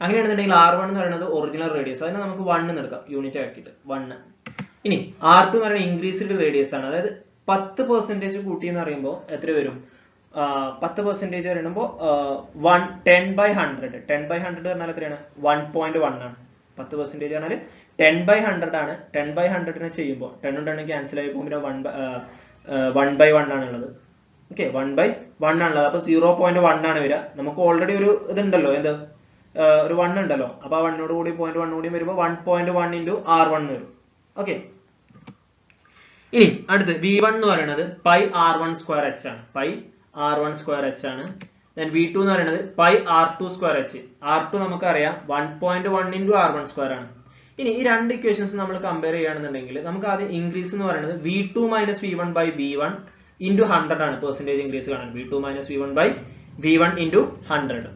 അങ്ങനെയാണെന്നുണ്ടെങ്കിൽ R1 എന്ന് പറയുന്നത് ഒറിജിനൽ റേഡിയസ്, അതിനെ നമുക്ക് 1 എന്ന് എടുക്കാം, യൂണിറ്റ് ആക്കിയിട്ട് 1. ഇനി R2 എന്ന് പറയുന്നത് ഇൻക്രീസ്ഡ് റേഡിയസ് ആണ്. അതായത് 10% കൂട്ടി എന്ന് പറയുമ്പോൾ എത്ര വരും? 10% പറയുമ്പോൾ 10/100. 10/100 പറഞ്ഞാൽ എത്രയാണ്? 1.1 ആണ്. 10% പറഞ്ഞാൽ 10/100 ആണ്. 10/100 ചെയ്യുമ്പോൾ 10 കൊണ്ടാണ് ക്യാൻസൽ ആയി പോകുമ്പോൾ 1/1 ആണുള്ളത്. ഓക്കെ, 1/1 ആണുള്ളത്. അപ്പൊ 0.1 ആണ് വരിക. നമുക്ക് ഓൾറെഡി ഒരു ഇതുണ്ടല്ലോ, എന്ത് ഒരു 1 ഉണ്ടല്ലോ. അപ്പൊ ആ 1 കൂടി 0.1 കൂടി വരുമ്പോൾ 1.1 into R1 വരും. ഓക്കെ, ഇനി അടുത്ത് V1 എന്ന് പറയുന്നത് πr1²h ആണ്. πr1²h ആണ്. Then V2 എന്ന് പറയുന്നത് πr2²h. R2 നമുക്കറിയാം 1.1 into R1² ആണ്. ഇനി ഈ രണ്ട് ഇക്വേഷൻസ് നമ്മൾ കമ്പയർ ചെയ്യുകയാണെന്നുണ്ടെങ്കിൽ നമുക്ക് ആദ്യം ഇൻക്രീസ് എന്ന് പറയുന്നത് V2 - V1 by V1 into 100 ആണ്. പെർസെന്റേജ് ഇൻക്രീസ് കാണാൻ V2 - V1 by V1 into 100.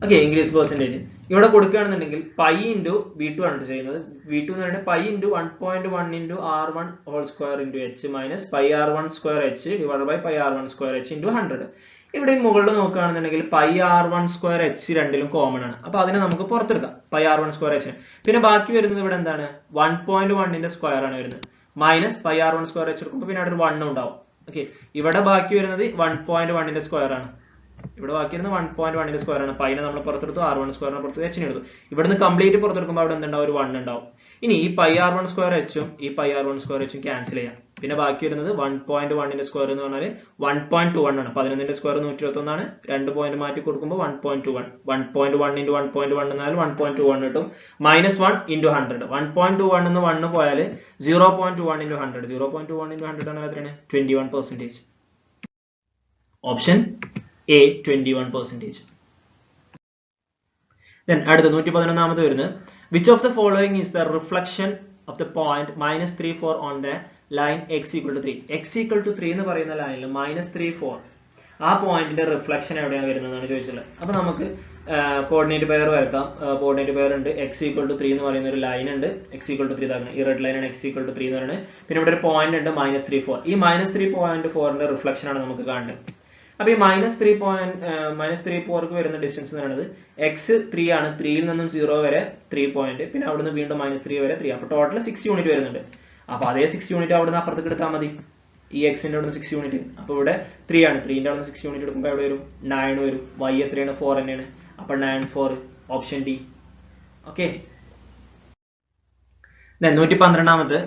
Okay, increase percentage ഇവിടെ കൊടുക്കുകയാണെന്നുണ്ടെങ്കിൽ പൈ ഇൻറ്റു V2 ആണ് ചെയ്യുന്നത്. V2 എന്ന് പറയുന്നത് pi into 1.1 into R1² into h minus πr1²h divide by πr1²h into 100. ഇവിടെ മുകളിൽ നോക്കുകയാണെന്നുണ്ടെങ്കിൽ πr1²h രണ്ടിലും കോമൺ ആണ്. അപ്പൊ അതിനെ നമുക്ക് പുറത്തെടുക്കാം, πr1²h. പിന്നെ ബാക്കി വരുന്നത് ഇവിടെ എന്താണ്? 1.1ന്റെ സ്ക്വയർ ആണ് വരുന്നത്. മൈനസ് πr1²h എടുക്കുമ്പോൾ പിന്നെ അവിടെ ഒരു 1 ഉണ്ടാവും. ഓക്കെ, ഇവിടെ ബാക്കി വരുന്നത് 1.1ന്റെ സ്ക്വയർ ആണ്. ഇവിടെ ബാക്കി വരുന്നത് 1.1ന്റെ സ്ക്വയർ ആണ്. പൈനെ നമ്മൾ പുറത്തെടുത്തു, R1² പുറത്തു, h എടുത്തു. ഇവിടുന്ന് കംപ്ലീറ്റ് പുറത്തെടുക്കുമ്പോൾ അവിടെ എന്തുണ്ടാവും? ഒരു 1 ഉണ്ടാവും. ഇനി ഈ πr1²h ഈ πr1²h ക്യാൻസൽ ചെയ്യാം. പിന്നെ ബാക്കി വരുന്നത് 1.1ന്റെ സ്ക്വയർ എന്ന് പറഞ്ഞാൽ 1.21 ആണ്. 11ന്റെ സ്ക്വയർ 121 ആണ്. 2 പോയിന്റ് മാറ്റി കൊടുക്കുമ്പോൾ 1.21. 1.1 into 1.1 എന്നാൽ 1.21 കിട്ടും. -1 into 100. 1.21 എന്ന് 1 പോയാൽ 0.1 into 100. 0.1 into 100 ആണ് എത്രയാണ്? 21%. Option A 21%. Then അടുത്ത 111ാമത് വരുന്നത് which of the following is the reflection of the point -34 on the line x equal to 3? x equal to 3 എന്ന് പറയുന്ന ലൈനിൽ -34 ആ പോയിന്റിന്റെ റിഫ്ലക്ഷൻ എവിടെയാണ് വരുന്നതാണ് ചോദിച്ചത്. അപ്പൊ നമുക്ക് കോർഡിനേറ്റ് പെയർ വരക്കാം. കോർഡിനേറ്റ് പെയർ ഉണ്ട്. x equal to 3 എന്ന് പറയുന്ന ഒരു ലൈൻ ഉണ്ട്. x equal to 3 ഇതാണ്, ഈ റെഡ് ലൈനാണ് x equal to 3 എന്ന് പറയുന്നത്. പിന്നെ ഇവിടെ ഒരു പോയിന്റ് ഉണ്ട് -34. ഈ -3.4ന്റെ റിഫ്ലക്ഷൻ ആണ് നമുക്ക് കാണേണ്ടത്. അപ്പൊ ഈ -3.4 വരുന്ന ഡിസ്റ്റൻസ് എന്ന് പറയുന്നത് x 3 ആണ്. 3യിൽ നിന്നും 0 വരെ 3 പോയിന്റ്, പിന്നെ അവിടുന്ന് വീണ്ടും -3 വരെ 3. അപ്പൊ ടോട്ടൽ 6 യൂണിറ്റ് വരുന്നുണ്ട്. അപ്പൊ അതേ 6 യൂണിറ്റ് അവിടുന്ന് അപ്പുറത്തേക്ക് എടുത്താൽ മതി. ഈ എക്സിന്റെ അവിടുന്ന് 6 യൂണിറ്റ്. അപ്പൊ ഇവിടെ 3 ആണ്. 3ന്റെ അവിടുന്ന് 6 യൂണിറ്റ് എടുക്കുമ്പോൾ എവിടെ വരും? 9 വരും. y എത്രയാണ്? 4 തന്നെയാണ്. അപ്പൊ 9 4 ഓപ്ഷൻ ഡി. ഓക്കെ, 112ാമത്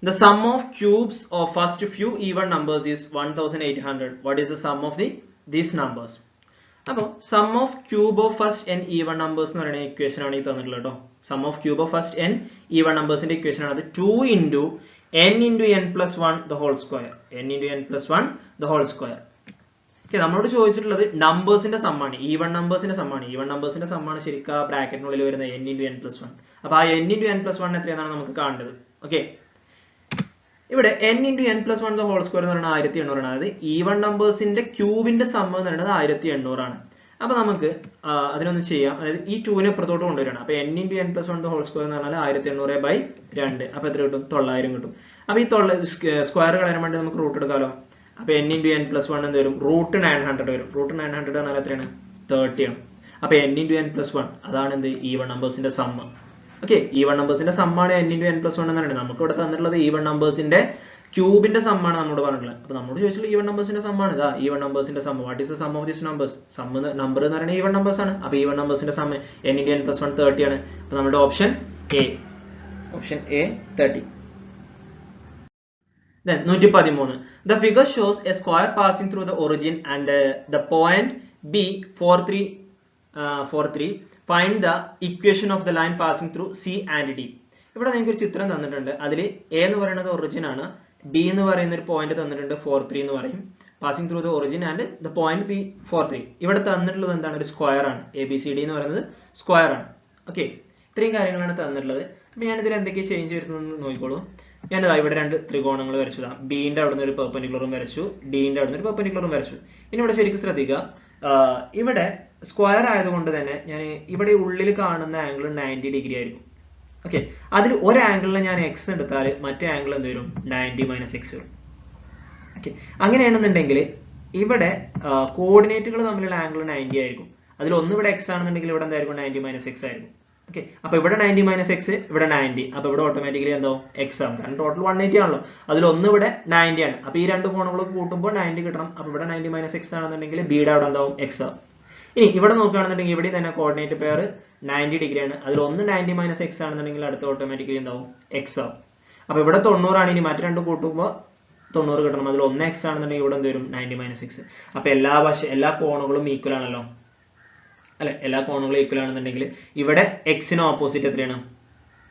the sum of cubes of first few even numbers is 1800. What is the sum of these numbers? അപ്പോൾ sum of cube of first n even numbers എന്ന് പറയുന്ന ഇക്വേഷൻ ആണ് ഈ തന്നിട്ടുള്ളത് കേട്ടോ. sum of cube of first n even numbersന്റെ equation ആണ് അത് 2 into n into n plus 1 the whole square. n into n plus 1 the whole square. Okay, നമ്മളോട് ചോദിച്ചിട്ടുള്ളത് നമ്പേഴ്സിന്റെ സമ്മാണ്, ഈവൺ നമ്പേഴ്സിന്റെ സമ്മാണ്. ഈവൺ നമ്പേഴ്സിന്റെ സമ്മാണ് ശരിക്കും ആ ബ്രാക്കറ്റിനുള്ളിൽ വരുന്ന n into n plus 1. അപ്പൊ ആ n into n plus 1 എത്രയാണെന്നാണ് നമുക്ക് കാണേണ്ടത്. ഓക്കെ, ഇവിടെ n into n plus 1 the whole square എന്ന് പറയുന്നത് 1800 ആണ്. അതായത് ഈവൺ നമ്പേഴ്സിന്റെ ക്യൂബിന്റെ സം എന്ന് പറയുന്നത് 1800 ആണ്. അപ്പൊ നമുക്ക് അതിനൊന്ന് ചെയ്യാം. അതായത് ഈ 2നെ ഇപ്പുറത്തോട്ട് കൊണ്ടുവരണം. അപ്പൊ n into n plus 1 the whole square എന്ന് പറഞ്ഞാൽ 1800/2. അപ്പൊ എത്ര കിട്ടും? 900 കിട്ടും. അപ്പൊ ഈ സ്ക്വയർ കളയാൻ വേണ്ടി നമുക്ക് റൂട്ട് എടുക്കാമല്ലോ. അപ്പൊ n into n plus 1 എന്ത് വരും? √900 വരും. √900 പറഞ്ഞാൽ എത്രയാണ്? 30 ആണ്. അപ്പൊ n into n plus 1 അതാണ് എന്ത്? ഈവൺ നമ്പേഴ്സിന്റെ സം. ഓക്കെ, ഈവൺ നമ്പേഴ്സിന്റെ സമ്മാണ് n into n plus 1 എന്ന് പറയുന്നത്. നമുക്ക് ഇവിടെ തന്നിട്ടുള്ളത് ഈവൺ നമ്പേഴ്സിന്റെ ക്യൂബിന്റെ സമ്മാണ് നമ്മളോട് പറഞ്ഞിട്ടുള്ളത്. അപ്പൊ നമ്മളോട് ചോദിച്ചിട്ടുള്ള ഈവൺ നമ്പേഴ്സിന്റെ സമ്മാണ്. ഇതാ ഈവൺ നമ്പേഴ്സിന്റെ sum. What is the sum of these numbers? Sum number എന്ന് പറയുന്നത് ഈവൺ നമ്പേഴ്സ് ആണ്. അപ്പൊ ഈവൺ നമ്പേഴ്സിന്റെ sum n into n plus 1 30 ആണ്. അപ്പൊ നമ്മുടെ option A. Option A 30. Then 113. The figure shows a square passing through the origin and the point B 43 for 3. Find the equation of the line passing through C and D. ഇവിടെ നിങ്ങൾക്ക് ഒരു ചിത്രം തന്നിട്ടുണ്ട്. അതിൽ A എന്ന് പറയുന്നത് origin ആണ്, D എന്ന് പറയുന്ന ഒരു പോയിന്റ് തന്നിട്ടുണ്ട് 4,3 എന്ന് പറയും. Passing through the origin and the point P 4,3. ഇവിടെ തന്നിട്ടുള്ളത് എന്താണ്? ഒരു സ്ക്വയർ ആണ്. ABCD എന്ന് പറയുന്നത് സ്ക്വയർ ആണ്. ഓക്കെ, ഇത്രയും കാര്യങ്ങളാണ് തന്നിട്ടുള്ളത്. അപ്പൊ ഞാനിതിൽ എന്തൊക്കെ ചേഞ്ച് വരുന്നതെന്ന് നോക്കിക്കോളൂ. ഞാനിതാ ഇവിടെ രണ്ട് ത്രികോണങ്ങൾ വരച്ചതാണ്. ബിന്റെ അവിടെ നിന്ന് ഒരു പെർപെൻഡിക്കുലറും വരച്ചു, ഡിന്റെ അവിടെ നിന്ന് ഒരു പെർപെൻഡിക്കുലറും വരച്ചു. ഇനി ഇവിടെ ശരിക്കും ശ്രദ്ധിക്കുക, ഇവിടെ സ്ക്വയർ ആയതുകൊണ്ട് തന്നെ ഞാൻ ഇവിടെ ഉള്ളിൽ കാണുന്ന ആംഗിൾ 90 ഡിഗ്രി ആയിരിക്കും. ഓക്കെ, അതിൽ ഒരു ആംഗിളിൽ ഞാൻ എക്സ് എടുത്താൽ മറ്റേ ആംഗിൾ എന്ത് വരും? 90 - x വരും. ഓക്കെ, അങ്ങനെയാണെന്നുണ്ടെങ്കിൽ ഇവിടെ കോർഡിനേറ്റുകൾ തമ്മിലുള്ള ആംഗിൾ 90 ആയിരിക്കും. അതിൽ ഒന്ന് ഇവിടെ എക്സ് ആണെന്നുണ്ടെങ്കിൽ ഇവിടെ എന്തായിരിക്കും? 90 - x ആയിരിക്കും. ഓക്കെ, അപ്പൊ ഇവിടെ 90 - x, ഇവിടെ 90. അപ്പൊ ഇവിടെ ഓട്ടോമാറ്റിക്കലി എന്താവും? എക്സ് ആവും. കാരണം ടോട്ടൽ 180 ആണല്ലോ. അതിൽ ഒന്ന് ഇവിടെ 90 ആണ്. അപ്പൊ ഈ രണ്ട് കോണുകൾ കൂട്ടുമ്പോൾ 90 കിട്ടണം. അപ്പൊ ഇവിടെ 90 - x ആണെന്നുണ്ടെങ്കിൽ ബിയുടെ അവിടെ എന്താവും? എക്സ് ആവും. ഇനി ഇവിടെ നോക്കുകയാണെന്നുണ്ടെങ്കിൽ ഇവിടെ തന്നെ കോർഡിനേറ്റ് പെയർ 90 ഡിഗ്രി ആണ്. അതിൽ ഒന്ന് 90 - x ആണെന്നുണ്ടെങ്കിൽ അടുത്ത ഓട്ടോമാറ്റിക്കലി എന്താവും? എക്സ് ആവും. അപ്പൊ ഇവിടെ 90 ആണ്. ഇനി മറ്റു രണ്ട് കൂട്ടുമ്പോൾ 90 കിട്ടണം. അതിൽ ഒന്ന് എക്സ് ആണെന്നുണ്ടെങ്കിൽ ഇവിടെ എന്ത് വരും? 90 - x. അപ്പൊ എല്ലാ കോണുകളും ഈക്വൽ ആണല്ലോ അല്ലെ? എല്ലാ കോണുകളും ഈക്വൽ ആണെന്നുണ്ടെങ്കിൽ ഇവിടെ എക്സിന് ഓപ്പോസിറ്റ് എത്രയാണ്?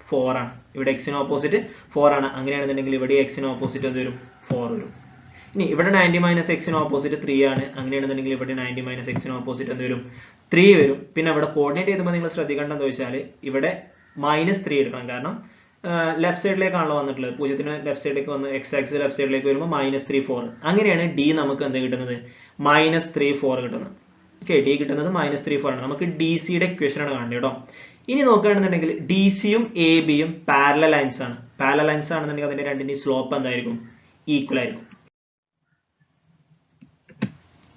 4 ആണ്. ഇവിടെ എക്സിന് ഓപ്പോസിറ്റ് 4 ആണ്. അങ്ങനെയാണെന്നുണ്ടെങ്കിൽ ഇവിടെ എക്സിന് ഓപ്പോസിറ്റ് എന്ത് വരും? 4 വരും. ഇനി ഇവിടെ 90 - x ഓപ്പോസിറ്റ് 3 ആണ്. അങ്ങനെയാണെന്നുണ്ടെങ്കിൽ ഇവിടെ 90 - x ഓപ്പോസിറ്റ് എന്ത് വരും? 3 വരും. പിന്നെ ഇവിടെ കോർഡിനേറ്റ് ചെയ്യുമ്പോൾ നിങ്ങൾ ശ്രദ്ധിക്കേണ്ടതെന്ന് വെച്ചാൽ ഇവിടെ -3 എടുക്കണം. കാരണം ലെഫ്റ്റ് സൈഡിലേക്കാണല്ലോ വന്നിട്ടുള്ളത്. 0ന് ലെഫ്റ്റ് സൈഡിലേക്ക് വന്ന് എക്സ് ആക്സിസ് ലെഫ്റ്റ് സൈഡിലേക്ക് വരുമ്പോൾ -3 4. അങ്ങനെയാണ് ഡി നമുക്ക് എന്ത് കിട്ടുന്നത്? -3 4 കിട്ടുന്നത്. ഓക്കെ, ഡി കിട്ടുന്നത് -3 4 ആണ്. നമുക്ക് ഡി സിയുടെ ഇക്വേഷൻ ആണ് കാണേണ്ടത് കേട്ടോ. ഇനി നോക്കുകയാണെന്നുണ്ടെങ്കിൽ ഡി സിയും എ ബിയും പാരലൽ ലൈൻസ് ആണ്. പാരലൽ ലൈൻസ് ആണെന്നുണ്ടെങ്കിൽ അതിന്റെ രണ്ടിന്റെയും സ്ലോപ്പ് എന്തായിരിക്കും? ഈക്വൽ ആയിരിക്കും.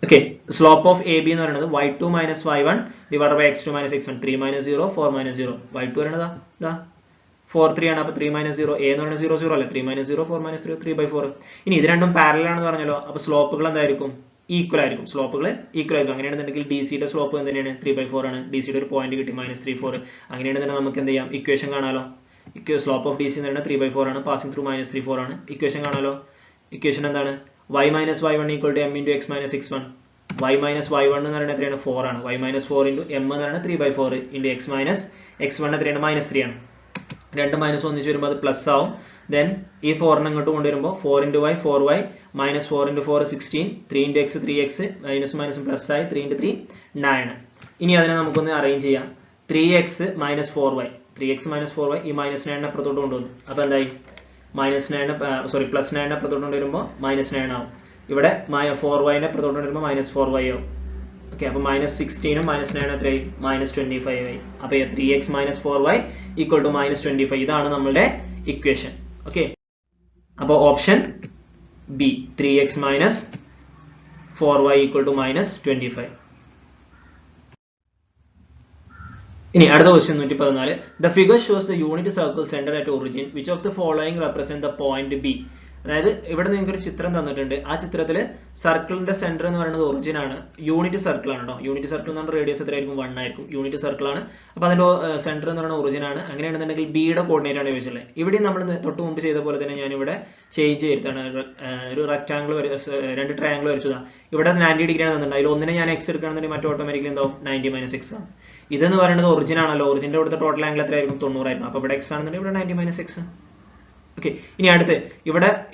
Okay, slope of A B എന്ന് പറയുന്നത് y2 - y1 divide by x2 - x1. 3 - 0 4 - 0. y2 പറയുന്നത് 4 3 ആണ്. അപ്പൊ 3 - 0, a എന്ന് പറയുന്നത് 0 0 അല്ലേ? 3 - 0 4 - 0 3/4. ഇനി ഇത് രണ്ടും പാരലൽ ആണെന്ന് പറഞ്ഞല്ലോ. അപ്പൊ സ്ലോപ്പുകൾ എന്തായിരിക്കും? ഈക്വൽ ആയിരിക്കും. സ്ലോപ്പുകൾ ഈക്വൽ ആയിരിക്കും. അങ്ങനെയാണെന്നുണ്ടെങ്കിൽ ഡി സിയുടെ സ്ലോപ്പ് എന്തിനാണ്? 3/4 ആണ്. ഡി സിയുടെ ഒരു പോയിന്റ് കിട്ടി -3 4. അങ്ങനെയാണെന്നുണ്ടെങ്കിൽ നമുക്ക് എന്ത് ചെയ്യാം? ഇക്വേഷൻ കാണാലോ. സ്ലോപ്പ് ഓഫ് ഡി സി എന്ന് പറയുന്നത് 3/4 ആണ്. പാസിംഗ് ത്രൂ -3 4 ആണ്. ഇക്വേഷൻ കാണാലോ. ഇക്വേഷൻ എന്താണ്? y - y1 = m × x - x1. y - y1 എന്ന് പറയുന്നത് എത്രയാണ്? 4 ആണ്. y - 4 × m എന്ന് പറയുന്നത് 3/4 × x - x1 എത്രയാണ്? -3 ആണ്. രണ്ട് മൈനസ് ഒന്നിച്ച് വരുമ്പോൾ അത് പ്ലസ് ആവും. ദെൻ ഈ 4നെ ഇങ്ങോട്ട് കൊണ്ടുവരുമ്പോൾ 4 × y 4y -4 × 4 16 3 × x 3x minus minus plus ആയി 3 × 3 9. ഇനി അതിനെ നമുക്കൊന്ന് അറേഞ്ച് ചെയ്യാം. 3x - 4y 3x - 4y ഈ -9 അപ്പുറത്തോട്ട് കൊണ്ടുവന്നു. അപ്പൊ എന്തായി? +9 അപ്പുറത്തോട്ട് കൊണ്ടുവരുമ്പോൾ -9 ആവും. ഇവിടെ 4y അപ്പുറത്തോട്ട് കൊണ്ടുവരുമ്പോൾ -4y ആവും. ഓക്കെ, അപ്പൊ -16 ഉം -9 എത്രയായി? -25 ആയി. അപ്പൊ 3x - 4y = -25. ഇതാണ് നമ്മളുടെ ഇക്വേഷൻ. ഓക്കെ, അപ്പൊ ഓപ്ഷൻ ബി 3x - 4y = -25. ഇനി അടുത്ത question 114. The figure shows the unit circle center at origin. Which of the following represent the point B? അതായത് ഇവിടെ നിങ്ങൾക്ക് ഒരു ചിത്രം തന്നിട്ടുണ്ട്. ആ ചിത്രത്തില് സർക്കിളിന്റെ സെന്റർ എന്ന് പറയുന്നത് ഒറിജിൻ ആണ്. യൂണിറ്റ് സർക്കിൾ ആണ് കേട്ടോ. യൂണിറ്റ് സർക്കിൾ എന്ന് പറഞ്ഞാൽ റേഡിയസ് എത്രയായിരിക്കും? 1 ആയിരിക്കും. യൂണിറ്റ് സർക്കിൾ ആണ്. അപ്പൊ അതിന്റെ സെന്റർ എന്ന് പറയുന്നത് ഒറിജിൻ ആണ്. അങ്ങനെയാണെന്നുണ്ടെങ്കിൽ ബിയുടെ കോർഡിനേറ്റ് ആണ് ചോദിച്ചിട്ടുള്ളത്. ഇവിടെ നമ്മൾ തൊട്ട് മുമ്പ് ചെയ്ത പോലെ തന്നെ ഞാൻ ഇവിടെ ചേഞ്ച് ചെയ്തിട്ടാണ് ഒരു റെക്ടാംഗിൾ രണ്ട് ട്രയാംഗിൾ വരച്ചതാ. ഇവിടെ 90 ഡിഗ്രി ആണ് തന്നിട്ടുണ്ട്. അതിൽ ഒന്നിനെ ഞാൻ എക്സ് എടുക്കുകയാണെന്നുണ്ടെങ്കിൽ മറ്റു ഓട്ടോമാറ്റിക്കലി എന്താവും? 90 - x ആണ്. ഇതെന്ന് പറയുന്നത് ഒറിജിൻ ആണല്ലോ. ഒറിജിന്റെ ഇവിടുത്തെ ടോട്ടൽ ആംഗിൾ എത്രയായിരിക്കും? 90 ആയിരിക്കും. അപ്പൊ ഇവിടെ എക്സ് ആണെന്നുണ്ടെങ്കിൽ ഇവിടെ 90 - x. ഓക്കെ, ഇനി അടുത്ത്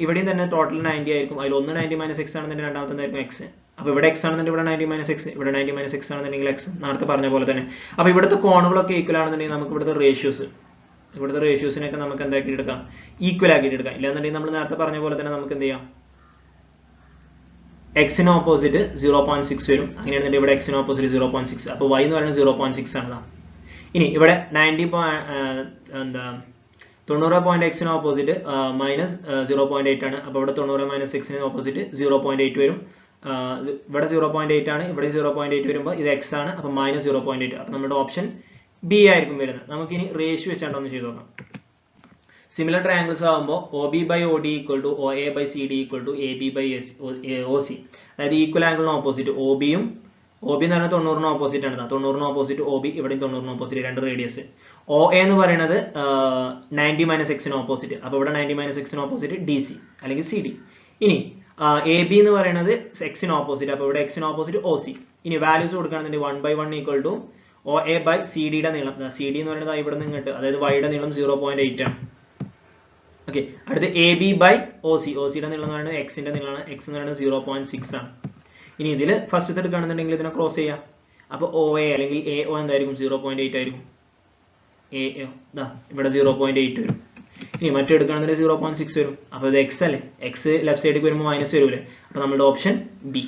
ഇവിടെയും തന്നെ ടോട്ടൽ 90 ആയിരിക്കും. അതിൽ ഒന്ന് 90 - x ആണെന്നുണ്ടെങ്കിൽ രണ്ടാമത്തെ എന്തായിരിക്കും? എക്സ്. അപ്പൊ ഇവിടെ എക്സ് ആണെന്നുണ്ടെങ്കിൽ ഇവിടെ 90 - x, ഇവിടെ 90 - x ആണെന്നുണ്ടെങ്കിൽ എക്സ്. നേരത്തെ പറഞ്ഞ പോലെ തന്നെ. അപ്പൊ ഇവിടുത്തെ കോണുകളൊക്കെ ഈക്വൽ ആണെന്നുണ്ടെങ്കിൽ നമുക്ക് ഇവിടുത്തെ റേഷ്യോസിനൊക്കെ നമുക്ക് എന്താക്കി എടുക്കാം? ഈക്വൽ ആക്കിയിട്ട് എടുക്കാം. ഇല്ലാന്നുണ്ടെങ്കിൽ നമ്മൾ നേരത്തെ പറഞ്ഞ പോലെ തന്നെ നമുക്ക് എന്ത് ചെയ്യാം? എക്സിന് ഓപ്പോസിറ്റ് 0.6 വരും. അങ്ങനെയാണെന്നുണ്ടെങ്കിൽ ഇവിടെ എക്സിന് ഓപ്പോസിറ്റ് 0.6. അപ്പൊ y എന്ന് പറയുന്നത് 0.6 ആണ്. ഇനി ഇവിടെ 90.x ഓപ്പോസിറ്റ് -0.8 ആണ്. അപ്പൊ ഇവിടെ 90 - x ഓപ്പോസിറ്റ് 0.8 വരും. ഇവിടെ 0.8 ആണ്. ഇവിടെ 0.8 വരുമ്പോൾ ഇത് x ആണ്. അപ്പൊ -0.8. അപ്പൊ നമ്മുടെ ഓപ്ഷൻ ബി ആയിരിക്കും വരുന്നത്. നമുക്ക് ഇനി റേഷ്യോ വെച്ചാണ്ടൊന്ന് ചെയ്ത് നോക്കാം. സിമിലർ ട്രയാംഗിൾസ് ആകുമ്പോൾ OB/OD = OA/CD = AB/OC. അതായത് ഈക്വൽ ആംഗിളിന് ഓപ്പോസിറ്റ് OB എന്ന് പറഞ്ഞാൽ 90 ഓപ്പോസിറ്റ് ആണ്. 90 ഓപ്പോസിറ്റ് OB, ഇവിടെയും 90 ഓപ്പോസിറ്റ്, രണ്ട് റേഡിയസ്. OA എന്ന് പറയുന്നത് 90 - x ഓപ്പോസിറ്റ്. അപ്പൊ ഇവിടെ 90 - x ഓപ്പോസിറ്റ് DC അല്ലെങ്കിൽ CD. ഇനി AB എന്ന് പറയുന്നത് x ഓപ്പോസിറ്റ്. അപ്പൊ ഇവിടെ x ഓപ്പോസിറ്റ് OC. ഇനി വാല്യൂസ് കൊടുക്കുകയാണെന്നുണ്ടെങ്കിൽ 1/1 = OA by CD യുടെ നീളം, CD എന്ന് പറയുന്നത് ഇവിടെ നിന്ന് ഇങ്ങോട്ട്, അതായത് Y യുടെ നീളം 0.8 ആണ്. ഓക്കെ, അടുത്ത് AB by OC, OC യുടെ നീളം എന്ന് പറയുന്നത് X ന്റെ നീളമാണ്, X എന്ന് പറയുന്നത് 0.6 ആണ്. ഇനി ഇതിൽ ഫസ്റ്റ് എടുക്കുകയാണെന്നുണ്ടെങ്കിൽ ഇതിനെ ക്രോസ് ചെയ്യാം. അപ്പോൾ OA അല്ലെങ്കിൽ AO എന്തായിരിക്കും? 0.8 ആയിരിക്കും. AO ഇവിടെ 0.8 വരും. ഇനി മറ്റു എടുക്കുകയാണെന്നുണ്ടെങ്കിൽ 0.6 വരും. അപ്പോൾ ഇത് X അല്ലേ, X ലെഫ്റ്റ് സൈഡിൽ വരുമ്പോൾ മൈനസ് വരൂലേ, അപ്പോൾ നമ്മുടെ ഓപ്ഷൻ B.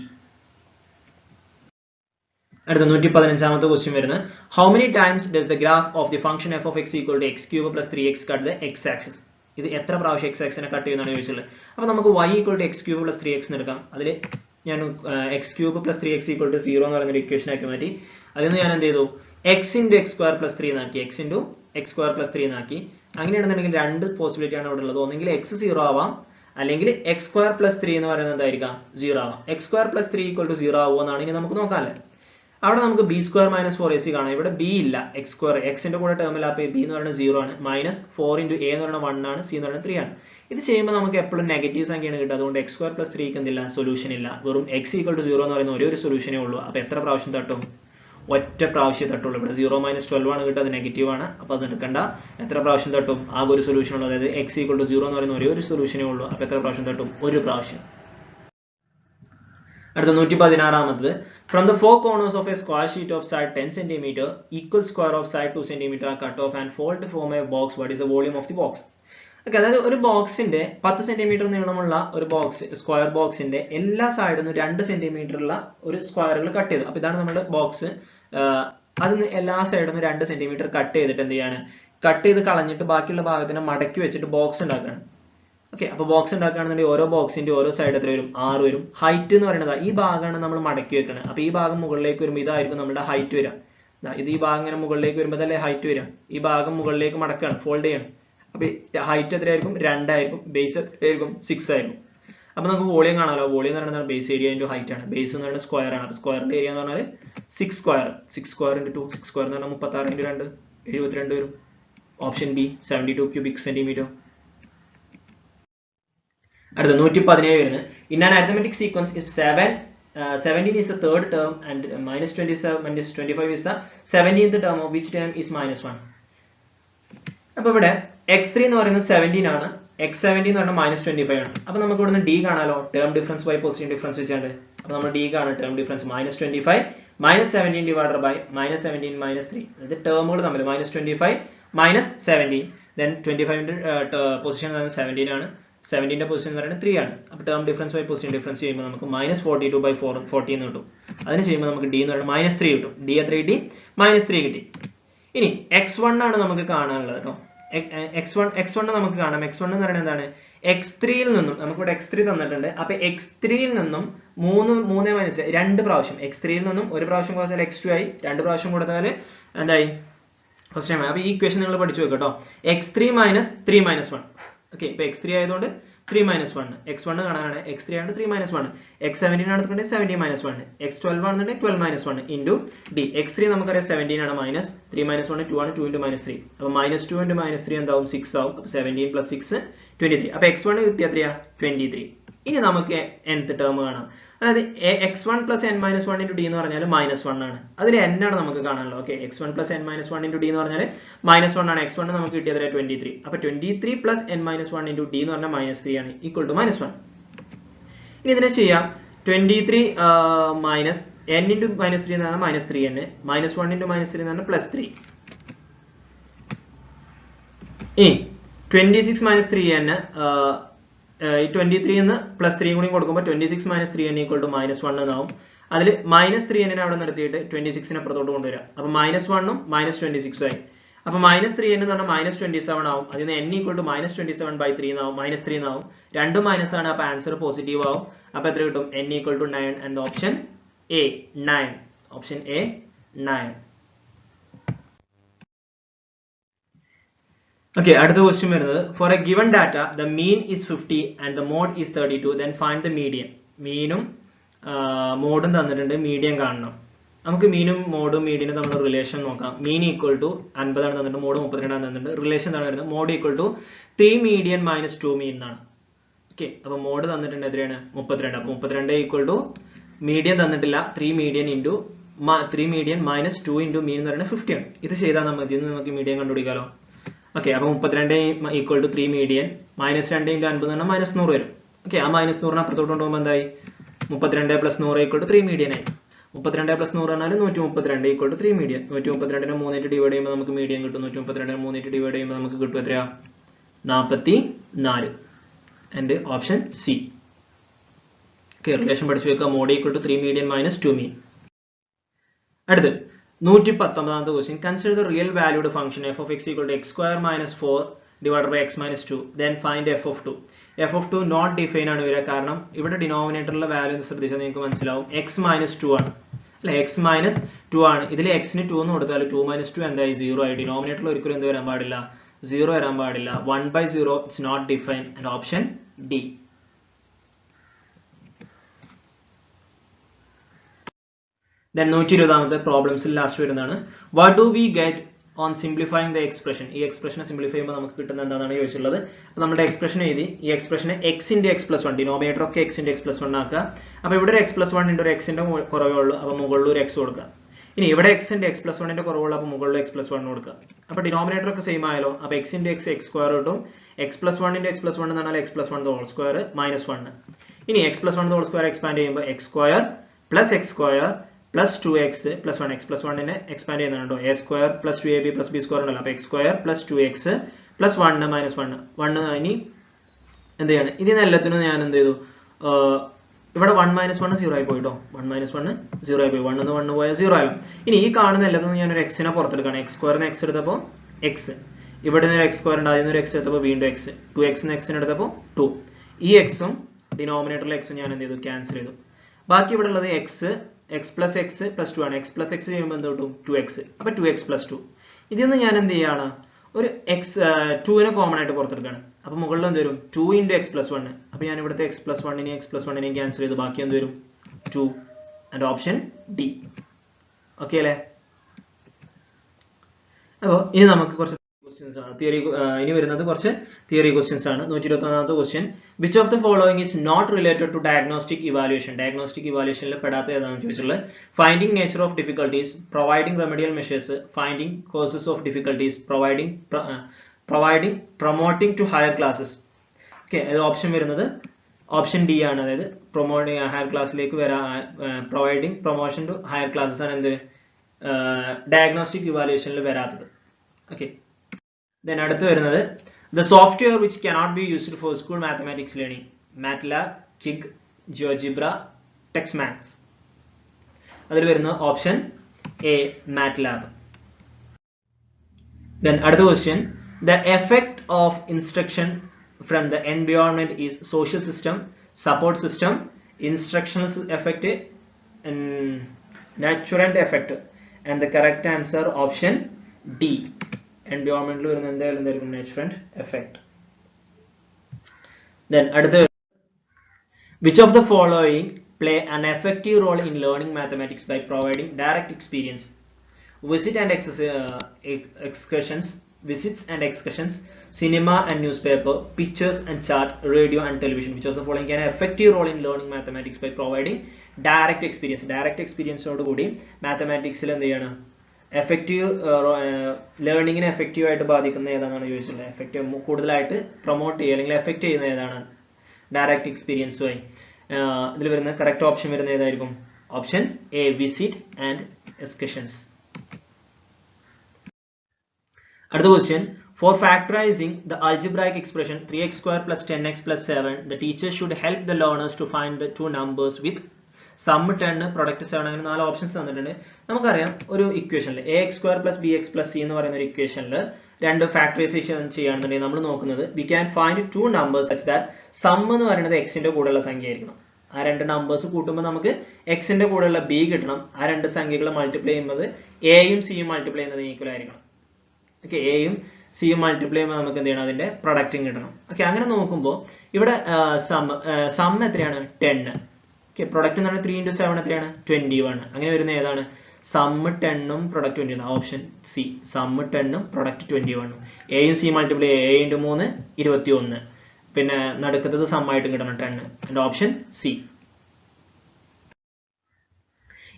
അടുത്ത 115ാമത്തെ ക്വസ്റ്റ്യൻ വരുന്നത് how many times does the graph of the function f of x equal to x cube plus 3x cut the x axis. ഇത് എത്ര പ്രാവശ്യം x ആക്സിനെ കട്ട് ചെയ്യുന്നതാണ് ചോദിച്ചുള്ളത്. അപ്പോൾ നമുക്ക് y equal to x cube plus 3x എടുക്കാം. അതിൽ ഞാൻ x cube plus 3x equal to 0 എന്ന് പറയുന്ന ഒരു ഇക്വേഷൻ ആക്കി മാറ്റി. അതിൽ നിന്ന് ഞാൻ എന്ത് ചെയ്തു? x into x square plus 3 എന്നാക്കി, x into x square plus 3 എന്നാക്കി. അങ്ങനെയാണെന്നുണ്ടെങ്കിൽ രണ്ട് പോസിബിലിറ്റി ആണ് ഇവിടെ ഉള്ളത്. ഒന്നെങ്കിൽ x 0 ആവാം, അല്ലെങ്കിൽ x square plus 3 എന്ന് പറയുന്നത് എന്തായിരിക്കാം? 0 ആവാം. x square plus 3 equal to 0 ആവുമോ എന്നാണ് ഇനി നമുക്ക് നോക്കാമല്ലേ. അവിടെ നമുക്ക് b square minus 4ac കാണാം. ഇവിടെ b ഇല്ല, x square, x ന്റെ കൂടെ ടേമിൽ അപ്പോൾ b എന്ന് പറയുന്നത് 0 ആണ്, മൈനസ് 4 into a എന്ന് പറയുന്നത് 1 ആണ്, c എന്ന് പറയുന്നത് 3 ആണ്. ഇത് ചെയ്യുമ്പോൾ നമുക്ക് എപ്പോഴും നെഗറ്റീവ് സംഖ്യയാണ് കിട്ടുക. അതുകൊണ്ട് x square plus 3 ക്ക് എന്തില്ല? സൊല്യൂഷൻ ഇല്ല. വെറും x equal to 0 എന്ന് പറയുന്ന ഒരേ ഒരു സൊല്യൂഷനേ ഉള്ളൂ. അപ്പോൾ എത്ര പ്രാവശ്യം തട്ടും? ഒറ്റ പ്രാവശ്യം തട്ടുള്ളൂ. ഇവിടെ 0 minus 12 ആണ് കിട്ടുക, അത് നെഗറ്റീവ് ആണ്, അപ്പോൾ അത് എടുക്കണ്ട. എത്ര പ്രാവശ്യം തട്ടും? ആകെ ഒരു സൊല്യൂഷൻ ഉള്ളൂ, അതായത് x equal to 0 എന്ന് പറയുന്ന ഒരേ ഒരു സൊല്യൂഷനേ ഉള്ളൂ. അപ്പോൾ എത്ര പ്രാവശ്യം തട്ടും? ഒരു പ്രാവശ്യം. അടുത്ത 116ാമത്തത് from the four corners of a square sheet of side 10 cm equal square of side 2 cm are cut off and fold to form a box. What is the volume of the box? Okay, അതായത് ഒരു ബോക്സിന്റെ 10 centimetre നീളമുള്ള ഒരു box, square ബോക്സിന്റെ എല്ലാ സൈഡിൽ നിന്നും 2 സെന്റിമീറ്ററുള്ള ഒരു സ്ക്വയറുകൾ കട്ട് ചെയ്തു. അപ്പോൾ ഇതാണ് നമ്മുടെ ബോക്സ്. അതിന് എല്ലാ സൈഡിൽ നിന്നും 2 സെന്റിമീറ്റർ കട്ട് ചെയ്തിട്ട് എന്ത് ചെയ്യാണ്? കട്ട് ചെയ്ത് കളഞ്ഞിട്ട് ബാക്കിയുള്ള ഭാഗത്തിനെ മടക്കി വെച്ചിട്ട് ബോക്സ് ഉണ്ടാക്കുകയാണ്. ഓക്കെ, അപ്പോൾ ബോക്സ് ഉണ്ടാക്കുകയാണെന്നുണ്ടെങ്കിൽ ഓരോ ബോക്സിന്റെ ഓരോ സൈഡ് എത്ര വരും? 6 വരും. ഹൈറ്റ് എന്ന് പറയുന്നത് ഈ ഭാഗമാണ് നമ്മൾ മടക്കി വെക്കുന്നത്. അപ്പോൾ ഈ ഭാഗം മുകളിലേക്ക് വരുമ്പോൾ ഇതായിരിക്കും നമ്മുടെ ഹൈറ്റ് വരിക. ഇത് ഈ ഭാഗം ഇങ്ങനെ മുകളിലേക്ക് വരുമ്പോൾ അതല്ലേ ഹൈറ്റ് വരിക. ഈ ഭാഗം മുകളിലേക്ക് മടക്കുകയാണ്, ഫോൾഡ് ചെയ്യണം. അപ്പോൾ ഹൈറ്റ് എത്രയായിരിക്കും? 2 ആയിരിക്കും. ബേസ് എത്രയായിരിക്കും? 6 ആയിരിക്കും. അപ്പോൾ നമുക്ക് വോളിയം കാണാമല്ലോ. വോളിയം എന്ന് പറയുന്നത് ബേസ് ഏരിയ ഇൻറ്റു ഹൈറ്റ് ആണ്. ബേസ് എന്ന് പറയുന്നത് സ്ക്വയർ ആണ്. അപ്പോൾ സ്ക്വയറിന്റെ ഏരിയ എന്ന് പറഞ്ഞാൽ 6 സ്ക്വയർ. 6 സ്ക്വയർ ഇൻറ്റു 2, 6 സ്ക്വയർ എന്ന് പറഞ്ഞാൽ 36 ഇൻറ്റു 2 72 വരും. Option B 72 cubic centimetre. അടുത്ത 117 വരുന്നത് in an arithmetic sequence if 17 is the third term and minus 25 is the 17th term, of which term is minus 1. അപ്പോൾ ഇവിടെ x3 എന്ന് പറയുന്നത് 17 ആണ്, x17 എന്ന് പറയുന്നത് minus 25 ആണ്. അപ്പോൾ നമുക്ക് ഇവിടുന്ന് d കാണാലോ, term difference by position difference വെച്ചാണ്ട്. അപ്പോൾ നമ്മൾ d കാണാം, term difference minus 25 minus 17 divided by minus 17 minus 3. അതായത് ടേമുകൾ തമ്മിൽ minus 25 minus 17, then 25 ന്റെ പൊസിഷൻ 17 ആണ്, 17ന്റെ പൊസിഷൻ എന്ന് പറയുന്നത് 3 ആണ്. അപ്പോൾ term difference by position difference ചെയ്യുമ്പോൾ നമുക്ക് minus 42 by 40 എന്ന് കിട്ടും. അതിന് ചെയ്യുമ്പോൾ നമുക്ക് d എന്ന് പറയുന്നത് minus 3 കിട്ടും. d എത്ര കിട്ടി? minus 3 കിട്ടി. ഇനി x1 ആണ് നമുക്ക് കാണാനുള്ളത് കേട്ടോ. x1 നമുക്ക് കാണാം. x1 എന്ന് പറയുന്നത് എന്താണ്? x3യിൽ നിന്നും നമുക്കിവിടെ x3 തന്നിട്ടുണ്ട്. അപ്പോൾ x3യിൽ നിന്നും 3 മൈനസ് 2 പ്രാവശ്യം, x3യിൽ നിന്നും ഒരു പ്രാവശ്യം കുറച്ചാൽ x2 ആയി, 2 പ്രാവശ്യം കൊടുത്താൽ എന്തായി? First time. അപ്പോൾ ഈ ഇക്വേഷൻ നിങ്ങൾ പഠിച്ചു വെക്കുക കേട്ടോ. x3 minus 3 minus 1. ഓക്കെ, ഇപ്പോൾ x3 ആയതുകൊണ്ട് 3 minus 1, x1 കാണാനാണ്, x3 ആണ് 3 minus 1, x17 ആണെന്നുണ്ടെങ്കിൽ 17 minus 1, x12 ആണെന്നുണ്ടെങ്കിൽ 12 minus 1 ഇൻറ്റു d. x3 നമുക്കറിയാം 17 ആണ്, മൈനസ് 3 minus 1 2 ആണ്, 2 into minus 3. അപ്പോൾ minus 2 into minus 3 എന്താവും? 6 ആവും. അപ്പോൾ 17 plus 6 23. അപ്പോൾ x1 കിട്ടിയ എത്രയാ? 23. ഇനി നമുക്ക് nth ടേം കാണാം. അതായത് x1 plus n minus 1 into d എന്ന് പറഞ്ഞാൽ minus 1 ആണ്. അതിൽ n ആണ് നമുക്ക് കാണാനുള്ളത്. Okay, x1 plus n minus 1 into d എന്ന് പറഞ്ഞാൽ minus 1 ആണ്. x1 നമുക്ക് കിട്ടിയത് 23. അപ്പോൾ 23 plus n minus 1 into d എന്ന് പറഞ്ഞാൽ minus 3 ആണ്, equal to minus 1. ഇനി ഇതിനെ ചെയ്യാം. 23 minus n into minus 3 എന്ന് പറഞ്ഞാൽ minus 3n, minus 1 into minus 3 എന്ന് പറഞ്ഞാൽ plus 3. ഇനി 26 minus 3n 23 എന്ന് പ്ലസ് 3 കൂടി കൊടുക്കുമ്പോൾ 26 minus 3n equal to minus 1 എന്നാവും. അതിൽ minus 3n അവിടെ നിർത്തിയിട്ട് 26നെ അപ്പുറത്തോട്ട് കൊണ്ടുവരാം. അപ്പോൾ minus 1 ഉം minus 26 ആയി. അപ്പോൾ minus 3n എന്ന് പറഞ്ഞാൽ minus 27 ആവും. അതിൽ നിന്ന് n equal to minus 27 by 3 എന്നാവും, minus 3 എന്നാവും. രണ്ടും മൈനസ് ആണ്, അപ്പോൾ ആൻസർ പോസിറ്റീവ് ആവും. അപ്പോൾ എത്ര കിട്ടും? n equal to 9 and option A 9. Option A 9. Okay, അടുത്ത ക്വസ്റ്റ്യൻ വരുന്നത് for a given data the mean is 50 and the mode is 32, then find the median. മീനും മോഡും തന്നിട്ടുണ്ട്, മീഡിയൻ കാണണം. നമുക്ക് മീനും മോഡും മീഡിയനും തമ്മിലുള്ള റിലേഷൻ നോക്കാം. മീൻ ഈക്വൽ ടു 50 ആണ് തന്നിട്ടുണ്ട്, മോഡ് 32 ആണ് തന്നിട്ടുണ്ട്. റിലേഷൻ എന്താണ് വരുന്നത്? Mode equal to 3 median minus 2 mean എന്നാണ്. ഓക്കെ, അപ്പോൾ മോഡ് തന്നിട്ടുണ്ട് എത്രയാണ്? 32. അപ്പോൾ 32 ഈക്വൽ ടു മീഡിയൻ തന്നിട്ടില്ല, 3 median into 3 median minus 2 into മീൻ എന്ന് പറയുന്നത് 50 ആണ്. ഇത് ചെയ്താൽ നമുക്ക് മീഡിയൻ കണ്ടുപിടിക്കാമല്ലോ. ഓക്കെ, അപ്പോൾ 32 equal to 3 median minus 2 into 50 എന്ന് പറഞ്ഞാൽ മൈനസ് 100 വരും. ഓക്കെ, ആ മൈനസ് 100 അപ്പുറത്തോട്ട് കൊണ്ടുപോകുമ്പോൾ എന്തായി 32 പ്ലസ് 100 ഈക്വൽ ടു 3 മീഡിയൻ ആയി. 32 പ്ലസ് 100 പറഞ്ഞാൽ 132 ഈക്വൽ ടു 3 മീഡിയൻ. 132 3 ഡിവൈഡ് ചെയ്യുമ്പോൾ നമുക്ക് മീഡിയൻ കിട്ടും. 132 3 ഡിവൈഡ് ചെയ്യുമ്പോൾ നമുക്ക് കിട്ടും എത്രയാ 44. And option C. Okay, relation പഠിച്ചു വെക്കുക. Mode equal to 3 median minus 2 mean. അടുത്ത് 119ാമത്തെ question. Consider the real valued function f of x equal to x square minus 4 divided by x minus 2. Then find f of 2. f of 2 not define ആണ് വരിക. കാരണം ഇവിടെ ഡിനോമിനേറ്ററിലെ value എന്ന് ശ്രദ്ധിച്ചാൽ നിങ്ങൾക്ക് മനസ്സിലാവും x minus 2 ആണ് അല്ലെ. x minus 2 ആണ്. ഇതിൽ x ന് 2 എന്ന് കൊടുത്താൽ 2 minus 2 എന്തായി 0 ആയി. ഡിനോമിനേറ്ററിൽ ഒരിക്കലും എന്ത് വരാൻ പാടില്ല 0 വരാൻ പാടില്ല. 1/0 it's not defined. And option D. Then 120ാമത്തെ പ്രോബ്ലംസിൽ ലാസ്റ്റ് വരുന്നതാണ്. What do we get on simplifying the expression? ഈ എക്സ്പ്രഷനെ സിംപ്ലിഫൈ ചെയ്യുമ്പോൾ നമുക്ക് കിട്ടുന്ന എന്താണെന്നാണ് ചോദിച്ചിട്ടുള്ളത്. അപ്പോൾ നമ്മുടെ എക്സ്പ്രഷൻ എഴുതി. ഈ എക്സ്പ്രഷനെ x into x plus 1 denominator ഒക്കെ x into x plus 1 ആക്കുക. അപ്പോൾ ഇവിടെ ഒരു x plus 1 ഉണ്ട്, ഒരു x ന്റെ കുറവേ ഉള്ളൂ. അപ്പോൾ മുകളിൽ ഒരു x കൊടുക്കുക. ഇനി ഇവിടെ x into x plus 1 ന്റെ കുറവുള്ള അപ്പോൾ മുകളിൽ x plus 1 കൊടുക്കുക. അപ്പോൾ ഡിനോമിനേറ്റർ ഒക്കെ സെയിം ആയല്ലോ. അപ്പോൾ x into x x square കിട്ടും. x plus 1 into x plus 1 എന്ന് പറഞ്ഞാൽ x plus 1 whole square minus 1. ഇനി x plus 1 whole square expand ചെയ്യുമ്പോൾ x square plus x square plus 2x plus 1. x plus 1 നെ expand ചെയ്യുന്നുണ്ടോ. a square plus 2ab plus b square ഉണ്ടല്ലോ. അപ്പോൾ x square plus 2x plus 1 minus 1. ഇനി എന്ത് ചെയ്യാണ്, ഇതിന് എല്ലാത്തിനും ഞാൻ എന്ത് ചെയ്തു, ഇവിടെ 1 minus 1 0 ആയി പോയിട്ടോ. 1 minus 1 0 ആയി പോയി. 1 എന്ന് 1 പോയാൽ 0 ആയാലും. ഇനി ഈ കാണുന്ന എല്ലാത്തിനും ഞാനൊരു എക്സിനെ പുറത്തെടുക്കുകയാണ്. x square x എടുത്തപ്പോൾ x, ഇവിടെ നിന്ന് ഒരു x square ഉണ്ട്, അതിൽ നിന്ന് ഒരു x എടുത്തപ്പോൾ വീണ്ടും x, 2x x എടുത്തപ്പോൾ 2. ഈ എക്സും ഡിനോമിനേറ്ററിലെ എക്സും ഞാൻ എന്ത് ചെയ്തു, ക്യാൻസൽ ചെയ്തു. ബാക്കി ഇവിടെ ഉള്ളത് x plus x plus 2 ആണ്. x plus x ചെയ്യുമ്പോൾ എന്ത് കിട്ടും 2x. അപ്പോൾ 2x plus 2. ഇതിൽ നിന്ന് ഞാൻ എന്ത് ചെയ്യാണ്, ഒരു x 2നെ കോമൺ ആയിട്ട് പുറത്തെടുക്കുകയാണ്. അപ്പോൾ മുകളിൽ എന്ത് വരും 2 into x plus 1. അപ്പോൾ ഞാൻ ഇവിടുത്തെ x plus 1 x plus 1 cancel ചെയ്തു. ബാക്കി എന്ത് വരും 2. And option D. ഓക്കെ അല്ലേ. അപ്പോൾ ഇനി നമുക്ക് കുറച്ച് ഇനി വരുന്നത് കുറച്ച് തിയറി ക്വസ്റ്റ്യൻസ് ആണ്. 121ാമത്തെ question. Which of the following is not related to diagnostic evaluation? Diagnostic ഇവാലുവേഷനിൽ പെടാത്ത ഏതാണെന്ന് ചോദിച്ചിട്ടുള്ളത്. Finding nature of difficulties, providing remedial measures, finding causes of difficulties, promoting to higher classes. Okay, അത് ഓപ്ഷൻ വരുന്നത് option D ആണ്. അതായത് promoting higher ക്ലാസ്സിലേക്ക് providing promotion to higher classes ആണ് എന്ത് ഡയഗ്നോസ്റ്റിക് ഇവാലുവേഷനിൽ വരാത്തത്. ഓക്കെ, then അടുത്ത് വരുന്നത് the software which cannot be used for school mathematics learning. MATLAB, KIG, GeoGebra, TextMath. അതിൽ വരുന്ന ഓപ്ഷൻ എ MATLAB. then അടുത്ത question. the effect of instruction from the environment is social system, support system, instructional effect, and naturant effect. and the correct answer option D. environment lo varuna endayalum naturant effect. then adutha, which of the following play an effective role in learning mathematics by providing direct experience? Visits and excursions, cinema and newspaper, pictures and chart, radio and television. Which of the following can an effective role in learning mathematics by providing direct experience? Direct experience odu koodi mathematics il endu cheyana effective ലേണിങ്ങിനെ effective ആയിട്ട് ബാധിക്കുന്ന ഏതാണെന്നാണ് ചോദിച്ചിട്ടുള്ളത്. Effective കൂടുതലായിട്ട് promote ചെയ്യുക അല്ലെങ്കിൽ effect ചെയ്യുന്ന ഏതാണ് direct experience വഴി. ഇതിൽ വരുന്ന കറക്റ്റ് ഓപ്ഷൻ വരുന്ന ഏതായിരിക്കും? Option A visit and excursions. അടുത്ത question. For factorizing the algebraic expression 3x square plus 10x plus 7, the teacher should help the learners to find the two numbers with sum 10 product 7 അങ്ങനെ 4 options തന്നിട്ടുണ്ട്. നമുക്കറിയാം ഒരു ഇക്വേഷനിൽ ax square plus bx plus c എന്ന് പറയുന്ന ഒരു ഇക്വേഷനിൽ രണ്ട് ഫാക്ടറൈസേഷൻ ചെയ്യുകയാണെന്നുണ്ടെങ്കിൽ നമ്മൾ നോക്കുന്നത് we can find two numbers such that sum എന്ന് പറയുന്നത് x ന്റെ കൂടെയുള്ള സംഖ്യ ആയിരിക്കണം. ആ രണ്ട് നമ്പേഴ്സ് കൂട്ടുമ്പോൾ നമുക്ക് x ന്റെ കൂടെയുള്ള b കിട്ടണം. ആ രണ്ട് സംഖ്യകൾ മൾട്ടിപ്ലൈ ചെയ്യുന്നത് a യും c യും മൾട്ടിപ്ലൈ ചെയ്യുന്നത് ഈക്വൽ ആയിരിക്കണം. ഓക്കെ, a യും c യും മൾട്ടിപ്ലൈ ചെയ്യുമ്പോൾ നമുക്ക് എന്ത് ചെയ്യണം, അതിന്റെ പ്രൊഡക്റ്റും കിട്ടണം. ഓക്കെ, അങ്ങനെ നോക്കുമ്പോൾ ഇവിടെ സം എത്രയാണ് 10. പ്രൊഡക്റ്റ് എന്ന് പറഞ്ഞാൽ 3 into 7 എത്രയാണ് 21. അങ്ങനെ വരുന്ന ഏതാണ് സം 10ഉം പ്രൊഡക്റ്റ് 21. ഓപ്ഷൻ സി സം 10ഉം പ്രൊഡക്റ്റ് 21. എയും സി മൾട്ടിപ്ലൈ a into 3 21. പിന്നെ നടുക്കത്തത് സം ആയിട്ടും കിട്ടണം 10. And option C.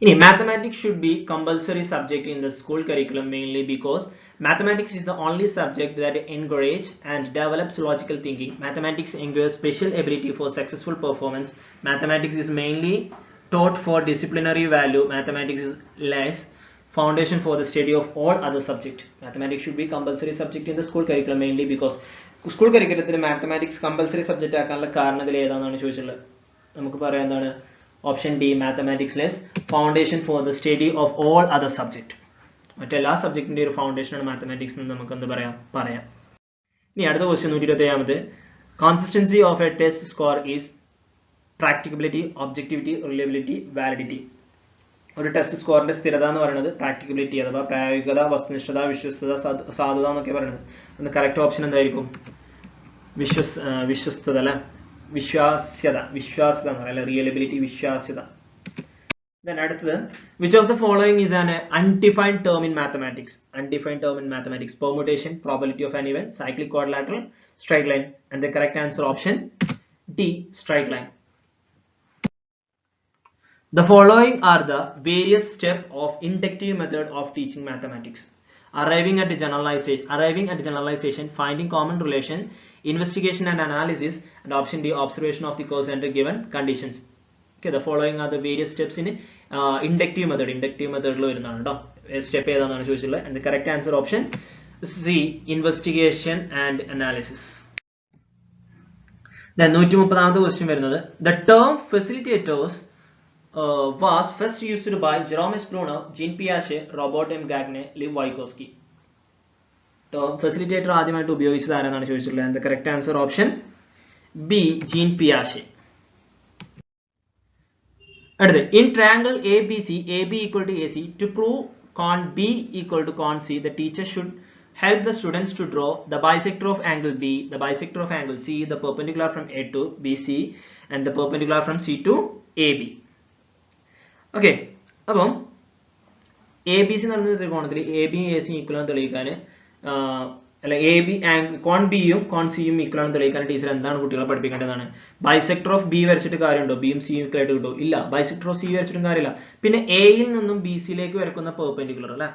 In mathematics should be compulsory subject in the school curriculum mainly because mathematics is the only subject that encourages and develops logical thinking. Mathematics encourages special ability for successful performance. Mathematics is mainly taught for disciplinary value. Mathematics is less foundation for the study of all other subjects. Mathematics should be compulsory subject in the school curriculum mainly because school curriculum mathematics compulsory subject ആക്കാനുള്ള കാരണത്തിൽ ഏതാണെന്നാണ് ചോദിച്ചിട്ടുള്ളത്. നമുക്ക് പറയാം എന്താണ്? Option D, mathematics less foundation for the study of all other subject. മറ്റെല്ലാ സബ്ജക്റ്റിന്റെ ഒരു foundation ആണ് mathematics എന്ന് നമുക്ക് എന്ത് പറയാം. ഇനി അടുത്ത ക്വസ്റ്റ്യൻ 127ാമത്. Consistency of a test score is practicability, objectivity, reliability, validity. ഒരു ടെസ്റ്റ് സ്കോറിന്റെ സ്ഥിരത എന്ന് പറയുന്നത് പ്രാക്ടിക്കബിലിറ്റി അഥവാ പ്രായോഗികത, വസ്തുനിഷ്ഠത, വിശ്വസ്തത, സാധുത എന്നൊക്കെ പറയുന്നത്. അതിന് കറക്റ്റ് ഓപ്ഷൻ എന്തായിരിക്കും? വിശ്വസ്തത അല്ലെ, വിശ്വാസ്യത എന്ന് പറയാം, റിയലബിലിറ്റി, വിശ്വാസ്യത. Then അടുത്തത്, which of the following is an undefined term in mathematics? Undefined term in mathematics: permutation, probability of an event, cyclic quadrilateral, straight line. And the correct answer option D, straight line. The following are the various steps of inductive method of teaching mathematics: arriving at generalization, finding common relation, investigation and analysis, and option D, observation of the cause under given conditions. Okay, the following are the various steps in inductive method. Inductive method lo irunnaanu ട്ടോ. Step ഏതാണെന്നാണ് ചോദിച്ചിട്ടുള്ളത്. And the correct answer option C, investigation and analysis. Then 130ാമത്തെ question വരുന്നത്, the term facilitators was first used by Jerome Spooner, Jean Piaget, Robert M. Gagne, Lev Vygotsky. Term facilitator ആദ്യമായിട്ട് ഉപയോഗിച്ചത് ആരാണെന്നാണ് ചോദിച്ചിട്ടുള്ളത്. And the correct answer option B, Jean Piaget. അടുത്ത, in triangle ABC, AB equal to AC, to prove con B equal to con C, the teacher should help the students to draw the bisector of angle B, the bisector of angle C, the perpendicular from A to BC, and the perpendicular from C to AB. Okay, അപ്പം ABC എന്ന് പറയുന്ന ത്രികോണത്തിൽ AB AC equal ആണെന്ന് തെളിയിക്കാൻ അല്ല AB കോൺ ബിയും കോൺ സിയും equal ആണെന്ന് തെളിയിക്കാൻ ടീച്ചർ എന്താണ് കുട്ടികളെ പഠിപ്പിക്കേണ്ടതാണ്? ബൈസെക്ടർ ഓഫ് ബി വരച്ചിട്ട് കാര്യമുണ്ടോ? ബിയും സിയും ഈക്വൽ ആയിട്ട് കിട്ടുമോ? ഇല്ല. ബൈസെക്ടർ ഓഫ് സി വരച്ചിട്ടും കാര്യമില്ല. പിന്നെ എയിൽ നിന്നും ബി സിയിലേക്ക് വരക്കുന്ന പെർപെൻഡിക്കുലർ അല്ലെ,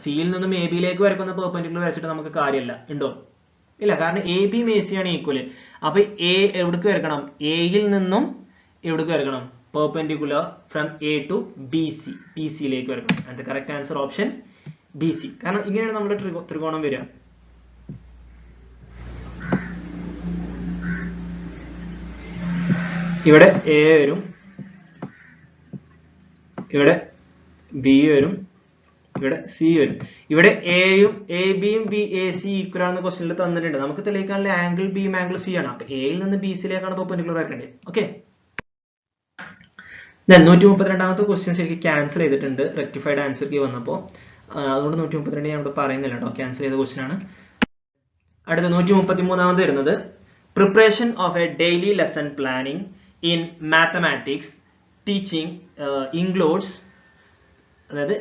സിയിൽ നിന്നും എ ബിയിലേക്ക് വരക്കുന്ന പെർപെൻഡിക്കുലർ വരച്ചിട്ട് നമുക്ക് കാര്യമില്ല. ഉണ്ടോ? ഇല്ല. കാരണം എ ബിയും എ സി ആണ് ഈക്വല്. അപ്പൊ എ എവിടേക്ക് വരക്കണം? എയിൽ നിന്നും എവിടേക്ക് വരക്കണം? Perpendicular from A to B C, B സിയിലേക്ക് വരക്കണം. And the correct answer option B C. കാരണം ഇങ്ങനെയാണ് നമ്മുടെ ത്രികോണം വരിക. ഇവിടെ എ വരും, ഇവിടെ ബി വരും, ഇവിടെ സി വരും. ഇവിടെ എയും എ ബിയും ബി എ സി ഈക്വൽ ആണെന്ന് ക്വസ്റ്റ്യനിൽ തന്നിട്ടുണ്ട്. നമുക്ക് തെളിയിക്കാനുള്ള ആംഗിൾ ബിയും ആംഗിൾ സി ആണ്. അപ്പൊ എയിൽ നിന്ന് ബി സിയിലേക്കാണ് പെർപെൻഡിക്കുലർ വരേണ്ടത്. ഓക്കെ, 132ാമത്തെ ക്വസ്റ്റ്യൻ ശരിക്കും ക്യാൻസൽ ചെയ്തിട്ടുണ്ട് റെക്ടിഫൈഡ് ആൻസർ കീ വന്നപ്പോൾ. അതുകൊണ്ട് 132 ഞാൻ ഇവിടെ പറയുന്നില്ല കേട്ടോ, ക്യാൻസൽ ചെയ്ത ക്വസ്റ്റ്യൻ ആണ്. അടുത്ത 133ാമത് വരുന്നത്, preparation of a daily lesson planning in mathematics teaching includes, അതായത്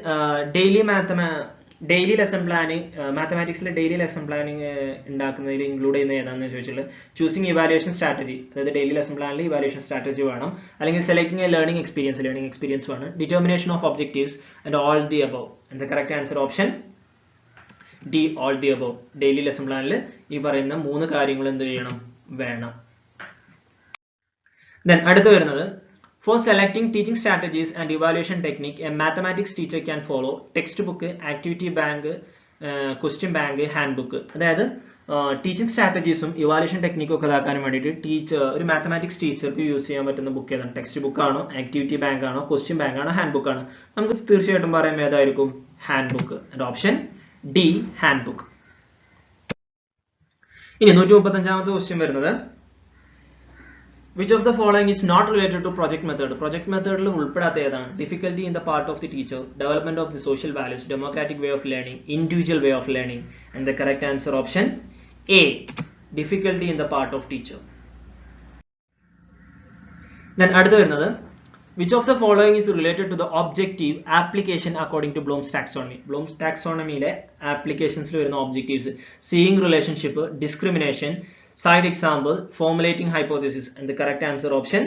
ഡെയിലി ലെസൺ പ്ലാനിങ്, മാത്തമാറ്റിക്സിലെ ഡെയിലി ലെസൺ പ്ലാനിങ് ഉണ്ടാക്കുന്നതിൽ ഇൻക്ലൂഡ് ചെയ്യുന്ന ഏതാണെന്ന് ചോദിച്ചിട്ടുള്ളത്. ചൂസിങ് ഇവാലുവേഷൻ സ്ട്രാറ്റജി, അതായത് ഡെയിലി ലെസൺ പ്ലാനിൽ ഇവാലുവേഷൻ സ്ട്രാറ്റജി വേണം. അല്ലെങ്കിൽ സെലക്ടിങ് എ ലേണിംഗ് എക്സ്പീരിയൻസ് വേണം. Determination of objectives and all the above. And the correct answer option D, all the above. Daily lesson പ്ലാനിൽ ഈ പറയുന്ന 3 കാര്യങ്ങൾ എന്ത് ചെയ്യണം? വേണം. Then അടുത്ത വരുന്നത്, for selecting teaching strategies and evaluation technique a mathematics teacher can follow text book, activity bank, question bank, handbook. അതായത് ടീച്ചിങ് സ്ട്രാറ്റജീസും ഇവാലുവേഷൻ ടെക്നിക്കും ഒക്കെ ഇതാക്കാൻ വേണ്ടിയിട്ട് ഒരു മാത്തമാറ്റിക്സ് ടീച്ചർക്ക് യൂസ് ചെയ്യാൻ പറ്റുന്ന ബുക്ക് ഏതാണ്? ടെക്സ്റ്റ് ബുക്ക് ആണോ, ആക്ടിവിറ്റി ബാങ്ക് ആണോ, ക്വസ്റ്റ്യൻ ബാങ്ക് ആണോ, ഹാൻഡ് ബുക്ക് ആണോ? നമുക്ക് തീർച്ചയായിട്ടും പറയാം ഏതായിരിക്കും? Hand book. Option D, hand book. ഇനി 135ാമത്തെ ക്വസ്റ്റ്യൻ വരുന്നത്, which of the following is not related to project method? Project method il ulpedatha edana? Difficulty in the part of the teacher, development of the social values, democratic way of learning, individual way of learning. And the correct answer option A, difficulty in the part of teacher. Then adutha varunathu, which of the following is related to the objective application according to Bloom's taxonomy? Bloom's taxonomy le applications il varuna objectives: seeing relationship, discrimination, side example, formulating hypothesis. And the correct answer option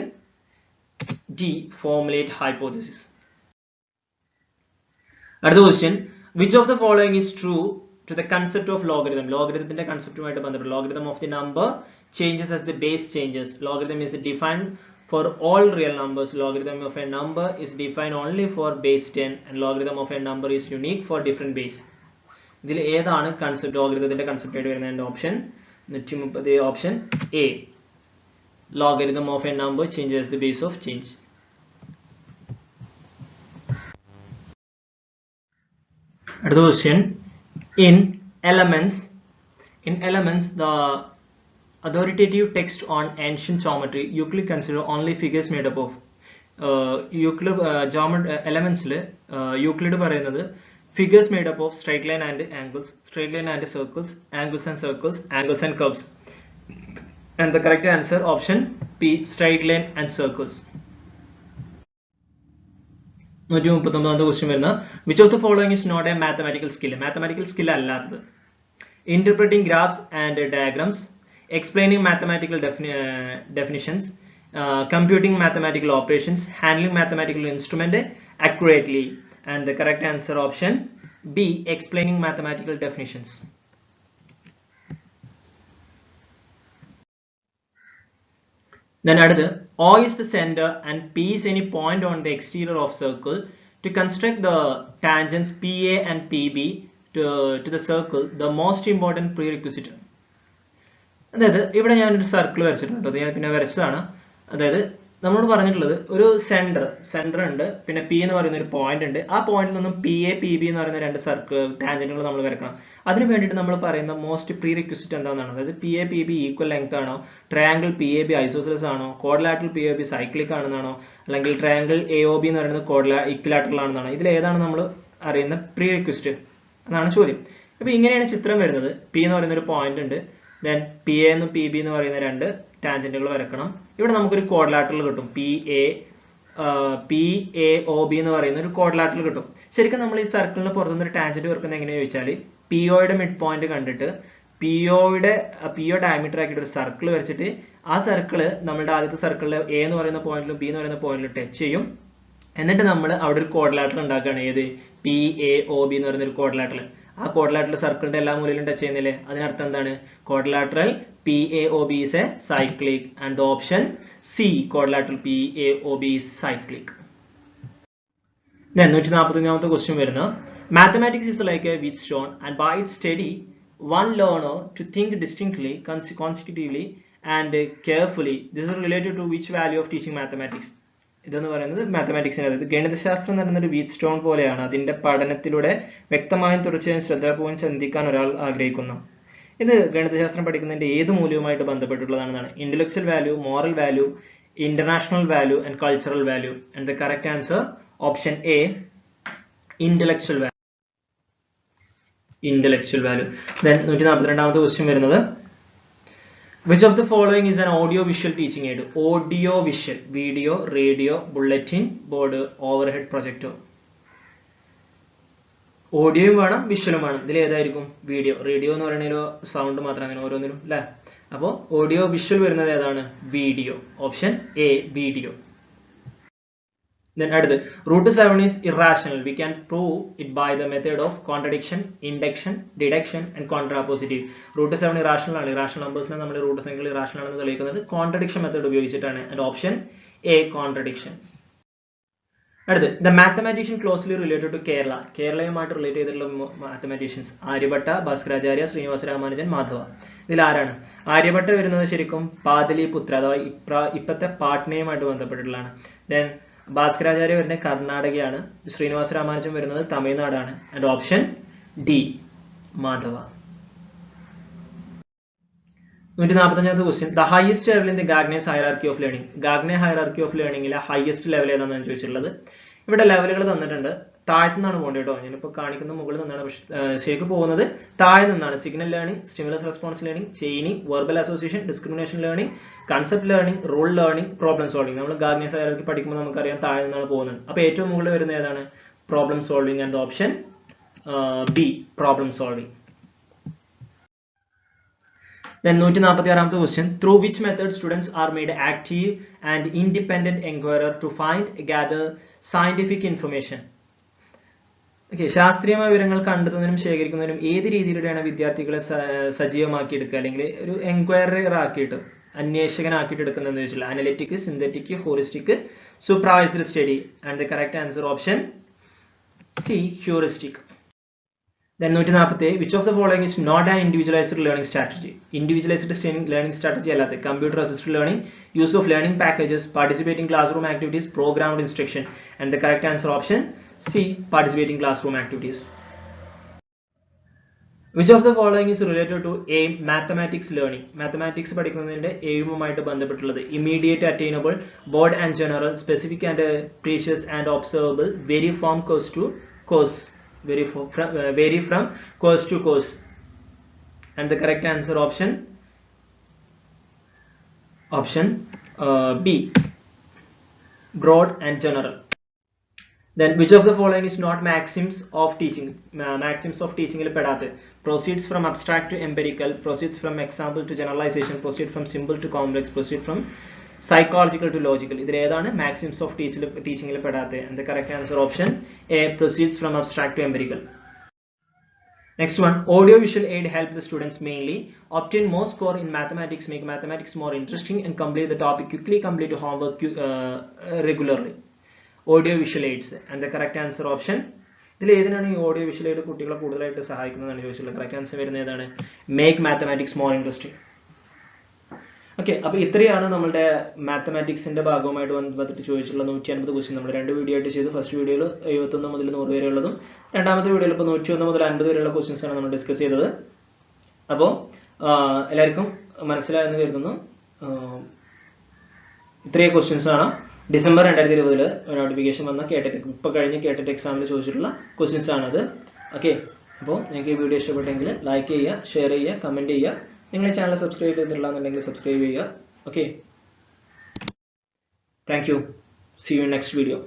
D, formulate hypothesis. അടുത്ത question, which of the following is true to the concept of logarithm? ലോഗരിതത്തിന്റെ കൺസെപ്റ്റുമായിട്ട് ബന്ധപ്പെട്ട് logarithm of the number changes as the base changes. Logarithm is defined for all real numbers. Logarithm of a number is defined only for base 10 and logarithm of a number is unique for different base. ഇതിൽ ഏതാണ് concept ലോഗരിതത്തിന്റെ concept ആയിട്ട് വരുന്നത്? Option 130 option A. Logarithm of a number changes the base of change. Another question, in elements the authoritative text on ancient geometry Euclid consider only figures made up of elements Euclid പറയുന്നത് figures made up of straight line and angles, straight line and circles, angles and circles, angles and curves. And the correct answer option P, straight line and circles. 139th question വരുന്ന, which of the following is not a mathematical skill? Mathematical skill അല്ലാത്തത്. Interpreting graphs and diagrams, explaining mathematical definitions, computing mathematical operations, handling mathematical instrument accurately. And the correct answer option B, explaining mathematical definitions. Then another, O is the center and P is any point on the exterior of circle. To construct the tangents PA and PB to the circle, the most important prerequisite. അതായത് ഇവിടെ ഞാനൊരു circle വരച്ചിട്ടുണ്ട്, അത് ഞാൻ പിന്നെ വരച്ചതാണ്. അതായത് നമ്മളോട് പറഞ്ഞിട്ടുള്ളത് ഒരു സെന്റർ ഉണ്ട്, പിന്നെ പി എന്ന് പറയുന്ന ഒരു പോയിന്റ് ഉണ്ട്. ആ പോയിന്റിൽ നിന്നും പി എ പി ബി എന്ന് പറയുന്ന രണ്ട് സർക്കിൾ ടാൻജന്റുകൾ നമ്മൾ വരക്കണം. അതിന് വേണ്ടിയിട്ട് നമ്മൾ പറയുന്ന മോസ്റ്റ് പ്രീ റിക്വസിറ്റ് എന്താണെന്നാണ്. അതായത് P A P B equal length ആണോ, triangle P A B isosceles ആണോ, quadrilateral P A B cyclic ആണെന്നാണോ, അല്ലെങ്കിൽ ട്രയാങ്കിൾ എ ഒ ബി എന്ന് പറയുന്നത് ഇക്വലാറ്ററൽ ആണെന്നാണോ, ഇതിൽ ഏതാണ് നമ്മൾ അറിയുന്ന പ്രീ റിക്വസിറ്റ് എന്നാണ് ചോദ്യം. അപ്പൊ ഇങ്ങനെയാണ് ചിത്രം വരുന്നത്. പി എന്ന് പറയുന്ന ഒരു പോയിന്റ് ഉണ്ട്, ദെൻ പി എ എന്നും പി ബി എന്ന് പറയുന്ന രണ്ട് ടാൻജന്റുകൾ വരക്കണം. ഇവിടെ നമുക്കൊരു കോഡ്ലാറ്ററൽ കിട്ടും, പി എ ഒ ബി എന്ന് പറയുന്ന ഒരു കോഡ്ലാറ്ററൽ കിട്ടും. ശരിക്കും നമ്മൾ ഈ സർക്കിളിന് പുറത്തുനിന്ന് ഒരു ടാൻജന്റ് വരക്കുന്നത് എങ്ങനെയാണെന്ന് ചോദിച്ചാൽ, പി ഒയുടെ മിഡ് പോയിന്റ് കണ്ടിട്ട് പി ഒ ഡയമീറ്റർ ആക്കിയിട്ട് ഒരു സർക്കിൾ വരച്ചിട്ട് ആ സർക്കിള് നമ്മുടെ ആദ്യത്തെ സർക്കിളിൽ എ എന്ന് പറയുന്ന പോയിന്റിലും ബി എന്ന് പറയുന്ന പോയിന്റിലും ടച്ച് ചെയ്യും. എന്നിട്ട് നമ്മൾ അവിടെ ഒരു കോഡ്ലാറ്ററൽ ഉണ്ടാക്കുകയാണ്. ഏത്? പി എ ഒ ബി എന്ന് പറയുന്ന ഒരു കോഡ്ലാറ്ററൽ. ആ കോഡ്ലാറ്ററൽ സർക്കിളിന്റെ എല്ലാ മൂലയിലും ടച്ച് ചെയ്യുന്നില്ലേ? അതിനർത്ഥം എന്താണ്? Quadrilateral P A O B is a cyclic and the option C, quadrilateral PAOB is cyclic. Then 141th question വരുന്ന, mathematics is like a wheatstone and by its study one learner to think distinctly, consecutively and carefully. This is related to which value of teaching mathematics? ഇതെന്ന് പറയുന്നത് മാത്തമാറ്റിക്സിന്, അതായത് ഗണിതശാസ്ത്രം എന്ന് പറയുന്നത് ഒരു wheat stone പോലെയാണ്. അതിന്റെ പഠനത്തിലൂടെ വ്യക്തമായും തുടർച്ചയായും ശ്രദ്ധാപൂർവ്വം ചിന്തിക്കാൻ ഒരാൾ ആഗ്രഹിക്കുന്നു. ഇത് ഗണിതശാസ്ത്രം പഠിക്കുന്നതിന്റെ ഏത് മൂല്യവുമായിട്ട് ബന്ധപ്പെട്ടിട്ടുള്ളതാണെന്നാണ്. Intellectual value, moral value, international value and cultural value. And the correct answer option A, intellectual value. Intellectual value. Then 142ാമത്തെ ക്വസ്റ്റ്യൻ വരുന്നത്, which of the following is an audio visual teaching aid? Audio visual, video, radio, bulletin board, overhead projector. ഓഡിയോയും വേണം വിഷ്വലും വേണം. ഇതിൽ ഏതായിരിക്കും? Video. Radio എന്ന് പറയുന്ന sound മാത്രം, അങ്ങനെ ഓരോന്നിനും അല്ലെ. അപ്പോൾ ഓഡിയോ വിഷ്വൽ വരുന്നത് ഏതാണ്? Video. Option A, video. Then അടുത്ത്, √7 is irrational. We can prove it by the method of contradiction, induction, deduction and contrapositive. √7 irrational ആണ്. irrational നമ്പേഴ്സിനെ നമ്മൾ റൂട്ട് സംഖ്യകൾ irrational ആണെന്ന് തെളിയിക്കുന്നത് കോൺട്രഡിക്ഷൻ മെത്തേഡ് ഉപയോഗിച്ചിട്ടാണ്. And option A, contradiction. അടുത്ത്, the mathematician closely related to Kerala. കേരളയുമായിട്ട് relate ചെയ്തിട്ടുള്ള mathematicians Aryabhata, Bhaskaracharya, Srinivasa Ramanujan, Madhava. ഇതിൽ ആരാണ്? ആര്യഭട്ട വരുന്നത് ശരിക്കും പാതലിപുത്ര അഥവാ ഇപ്പത്തെ പാട്നയുമായിട്ട് ബന്ധപ്പെട്ടിട്ടുള്ളതാണ്. ദെൻ ഭാസ്കരാചാര്യ വരുന്നത് കർണാടകയാണ്. ശ്രീനിവാസ രാമാനുജൻ വരുന്നത് തമിഴ്നാടാണ്. And option D, Madhava. 145ാമത്തെ question, the highest level in the Gagne's hierarchy of learning. Gagne hierarchy of ലേണിംഗിലെ ഹയസ്റ്റ് ലെവൽ ഏതാണെന്ന് ചോദിച്ചിട്ടുള്ളത്. ഇവിടെ ലെവലുകൾ തന്നിട്ടുണ്ട്. താഴത്തു നിന്നാണ് പോകേണ്ടത് കേട്ടോ. ഞാനിപ്പോൾ കാണിക്കുന്ന മുകളിൽ നിന്നാണ്, പക്ഷേ ശരിക്കും പോകുന്നത് താഴെ നിന്നാണ്. Signal learning, stimulus response learning, chaining, verbal association, discrimination learning, concept learning, rule learning, problem solving. നമ്മൾ ഗാഗ്നേസ് ഹൈറാർക്കി പഠിക്കുമ്പോൾ നമുക്കറിയാം താഴെ നിന്നാണ് പോകുന്നത്. അപ്പോൾ ഏറ്റവും മുകളിൽ വരുന്നത് ഏതാണ്? Problem solving. And option B, problem solving. Then 146ാമത്തെ question, through which method students are made active and independent inquirer to find, gather scientific information? Okay, ശാസ്ത്രീയമായ വിവരങ്ങൾ കണ്ടെത്തുന്നതിനും ശേഖരിക്കുന്നതിനും ഏത് രീതിയിലൂടെയാണ് വിദ്യാർത്ഥികളെ സജീവമാക്കിയെടുക്കുക അല്ലെങ്കിൽ ഒരു എൻക്വയറർ ആക്കിയിട്ട് അന്വേഷകനാക്കിയിട്ട് എടുക്കുന്നതെന്ന് ചോദിച്ചില്ല. Analytic, synthetic, heuristic, supervised study. And the correct answer option C, heuristic. Then 147, which of the following is not an individualized learning strategy? Individualized learning strategy അല്ലാതെ computer assisted learning, use of learning packages, participating classroom activities, programmed instruction. And the correct answer option C, participating classroom activities. Which of the following is related to aim mathematics learning? Mathematics പഠിക്കുന്നതിന്റെ എയിമുമായിട്ട് ബന്ധപ്പെട്ടുള്ളത് immediate attainable, broad and general, specific and precious and observable, vary from course to course. Vary from course to course. And the correct answer option B, broad and general. Then which of the following is not maxims of teaching? Maxims of teaching il pedate. Proceeds from abstract to empirical, proceeds from example to generalization, proceed from simple to complex, proceed from psychological to logical. ഇതിൽ ഏതാണ് maxims of teaching il pedate? And the correct answer option A, proceeds from abstract to empirical. Next one, audio visual aid help the students mainly obtain more score in mathematics, make mathematics more interesting, and complete the topic quickly, complete homework regularly. Audio visual aids. And the correct answer option, ഇതിൽ ഏതിനാണ് ഈ audio visual aid കുട്ടികളെ കൂടുതലായിട്ട് സഹായിക്കുന്നതാണ് ചോദിച്ചിട്ടുള്ളത്? Correct answer വരുന്നത് ഏതാണ്? Make mathematics more interesting. Okay, അപ്പോൾ ഇത്രയാണ് നമ്മുടെ മാത്തമാറ്റിക്സിന്റെ ഭാഗവുമായിട്ട് ബന്ധപ്പെട്ട് ചോദിച്ചിട്ടുള്ള 150 ക്വസ്റ്റ്യൻ നമ്മൾ 2 വീഡിയോ ആയിട്ട് ചെയ്തു. ഫസ്റ്റ് വീഡിയോയിൽ 71 മുതൽ 100 വരെ ഉള്ളതും രണ്ടാമത്തെ വീഡിയോയിൽ ഇപ്പോൾ 101 മുതൽ 50 വരെയുള്ള ക്വസ്റ്റ്യൻസ് ആണ് നമ്മൾ ഡിസ്കസ് ചെയ്തത്. അപ്പോൾ എല്ലാവർക്കും മനസ്സിലായെന്ന് കരുതുന്നു. ഇത്രയും ക്വസ്റ്റ്യൻസ് ആണ് ഡിസംബർ 2020 നോട്ടിഫിക്കേഷൻ വന്ന ഇപ്പോൾ കഴിഞ്ഞ് കേട്ടിട്ട് എക്സാമിൽ ചോദിച്ചിട്ടുള്ള ക്വസ്റ്റ്യൻസ് ആണത്. ഓക്കെ, അപ്പോൾ നിങ്ങൾക്ക് ഈ വീഡിയോ ഇഷ്ടപ്പെട്ടെങ്കിൽ ലൈക്ക് ചെയ്യുക, ഷെയർ ചെയ്യുക, കമൻറ്റ് ചെയ്യുക. നിങ്ങൾ ഈ ചാനൽ സബ്സ്ക്രൈബ് ചെയ്തിട്ടില്ലാന്നുണ്ടെങ്കിൽ സബ്സ്ക്രൈബ് ചെയ്യുക. Okay, thank you. See you in next video.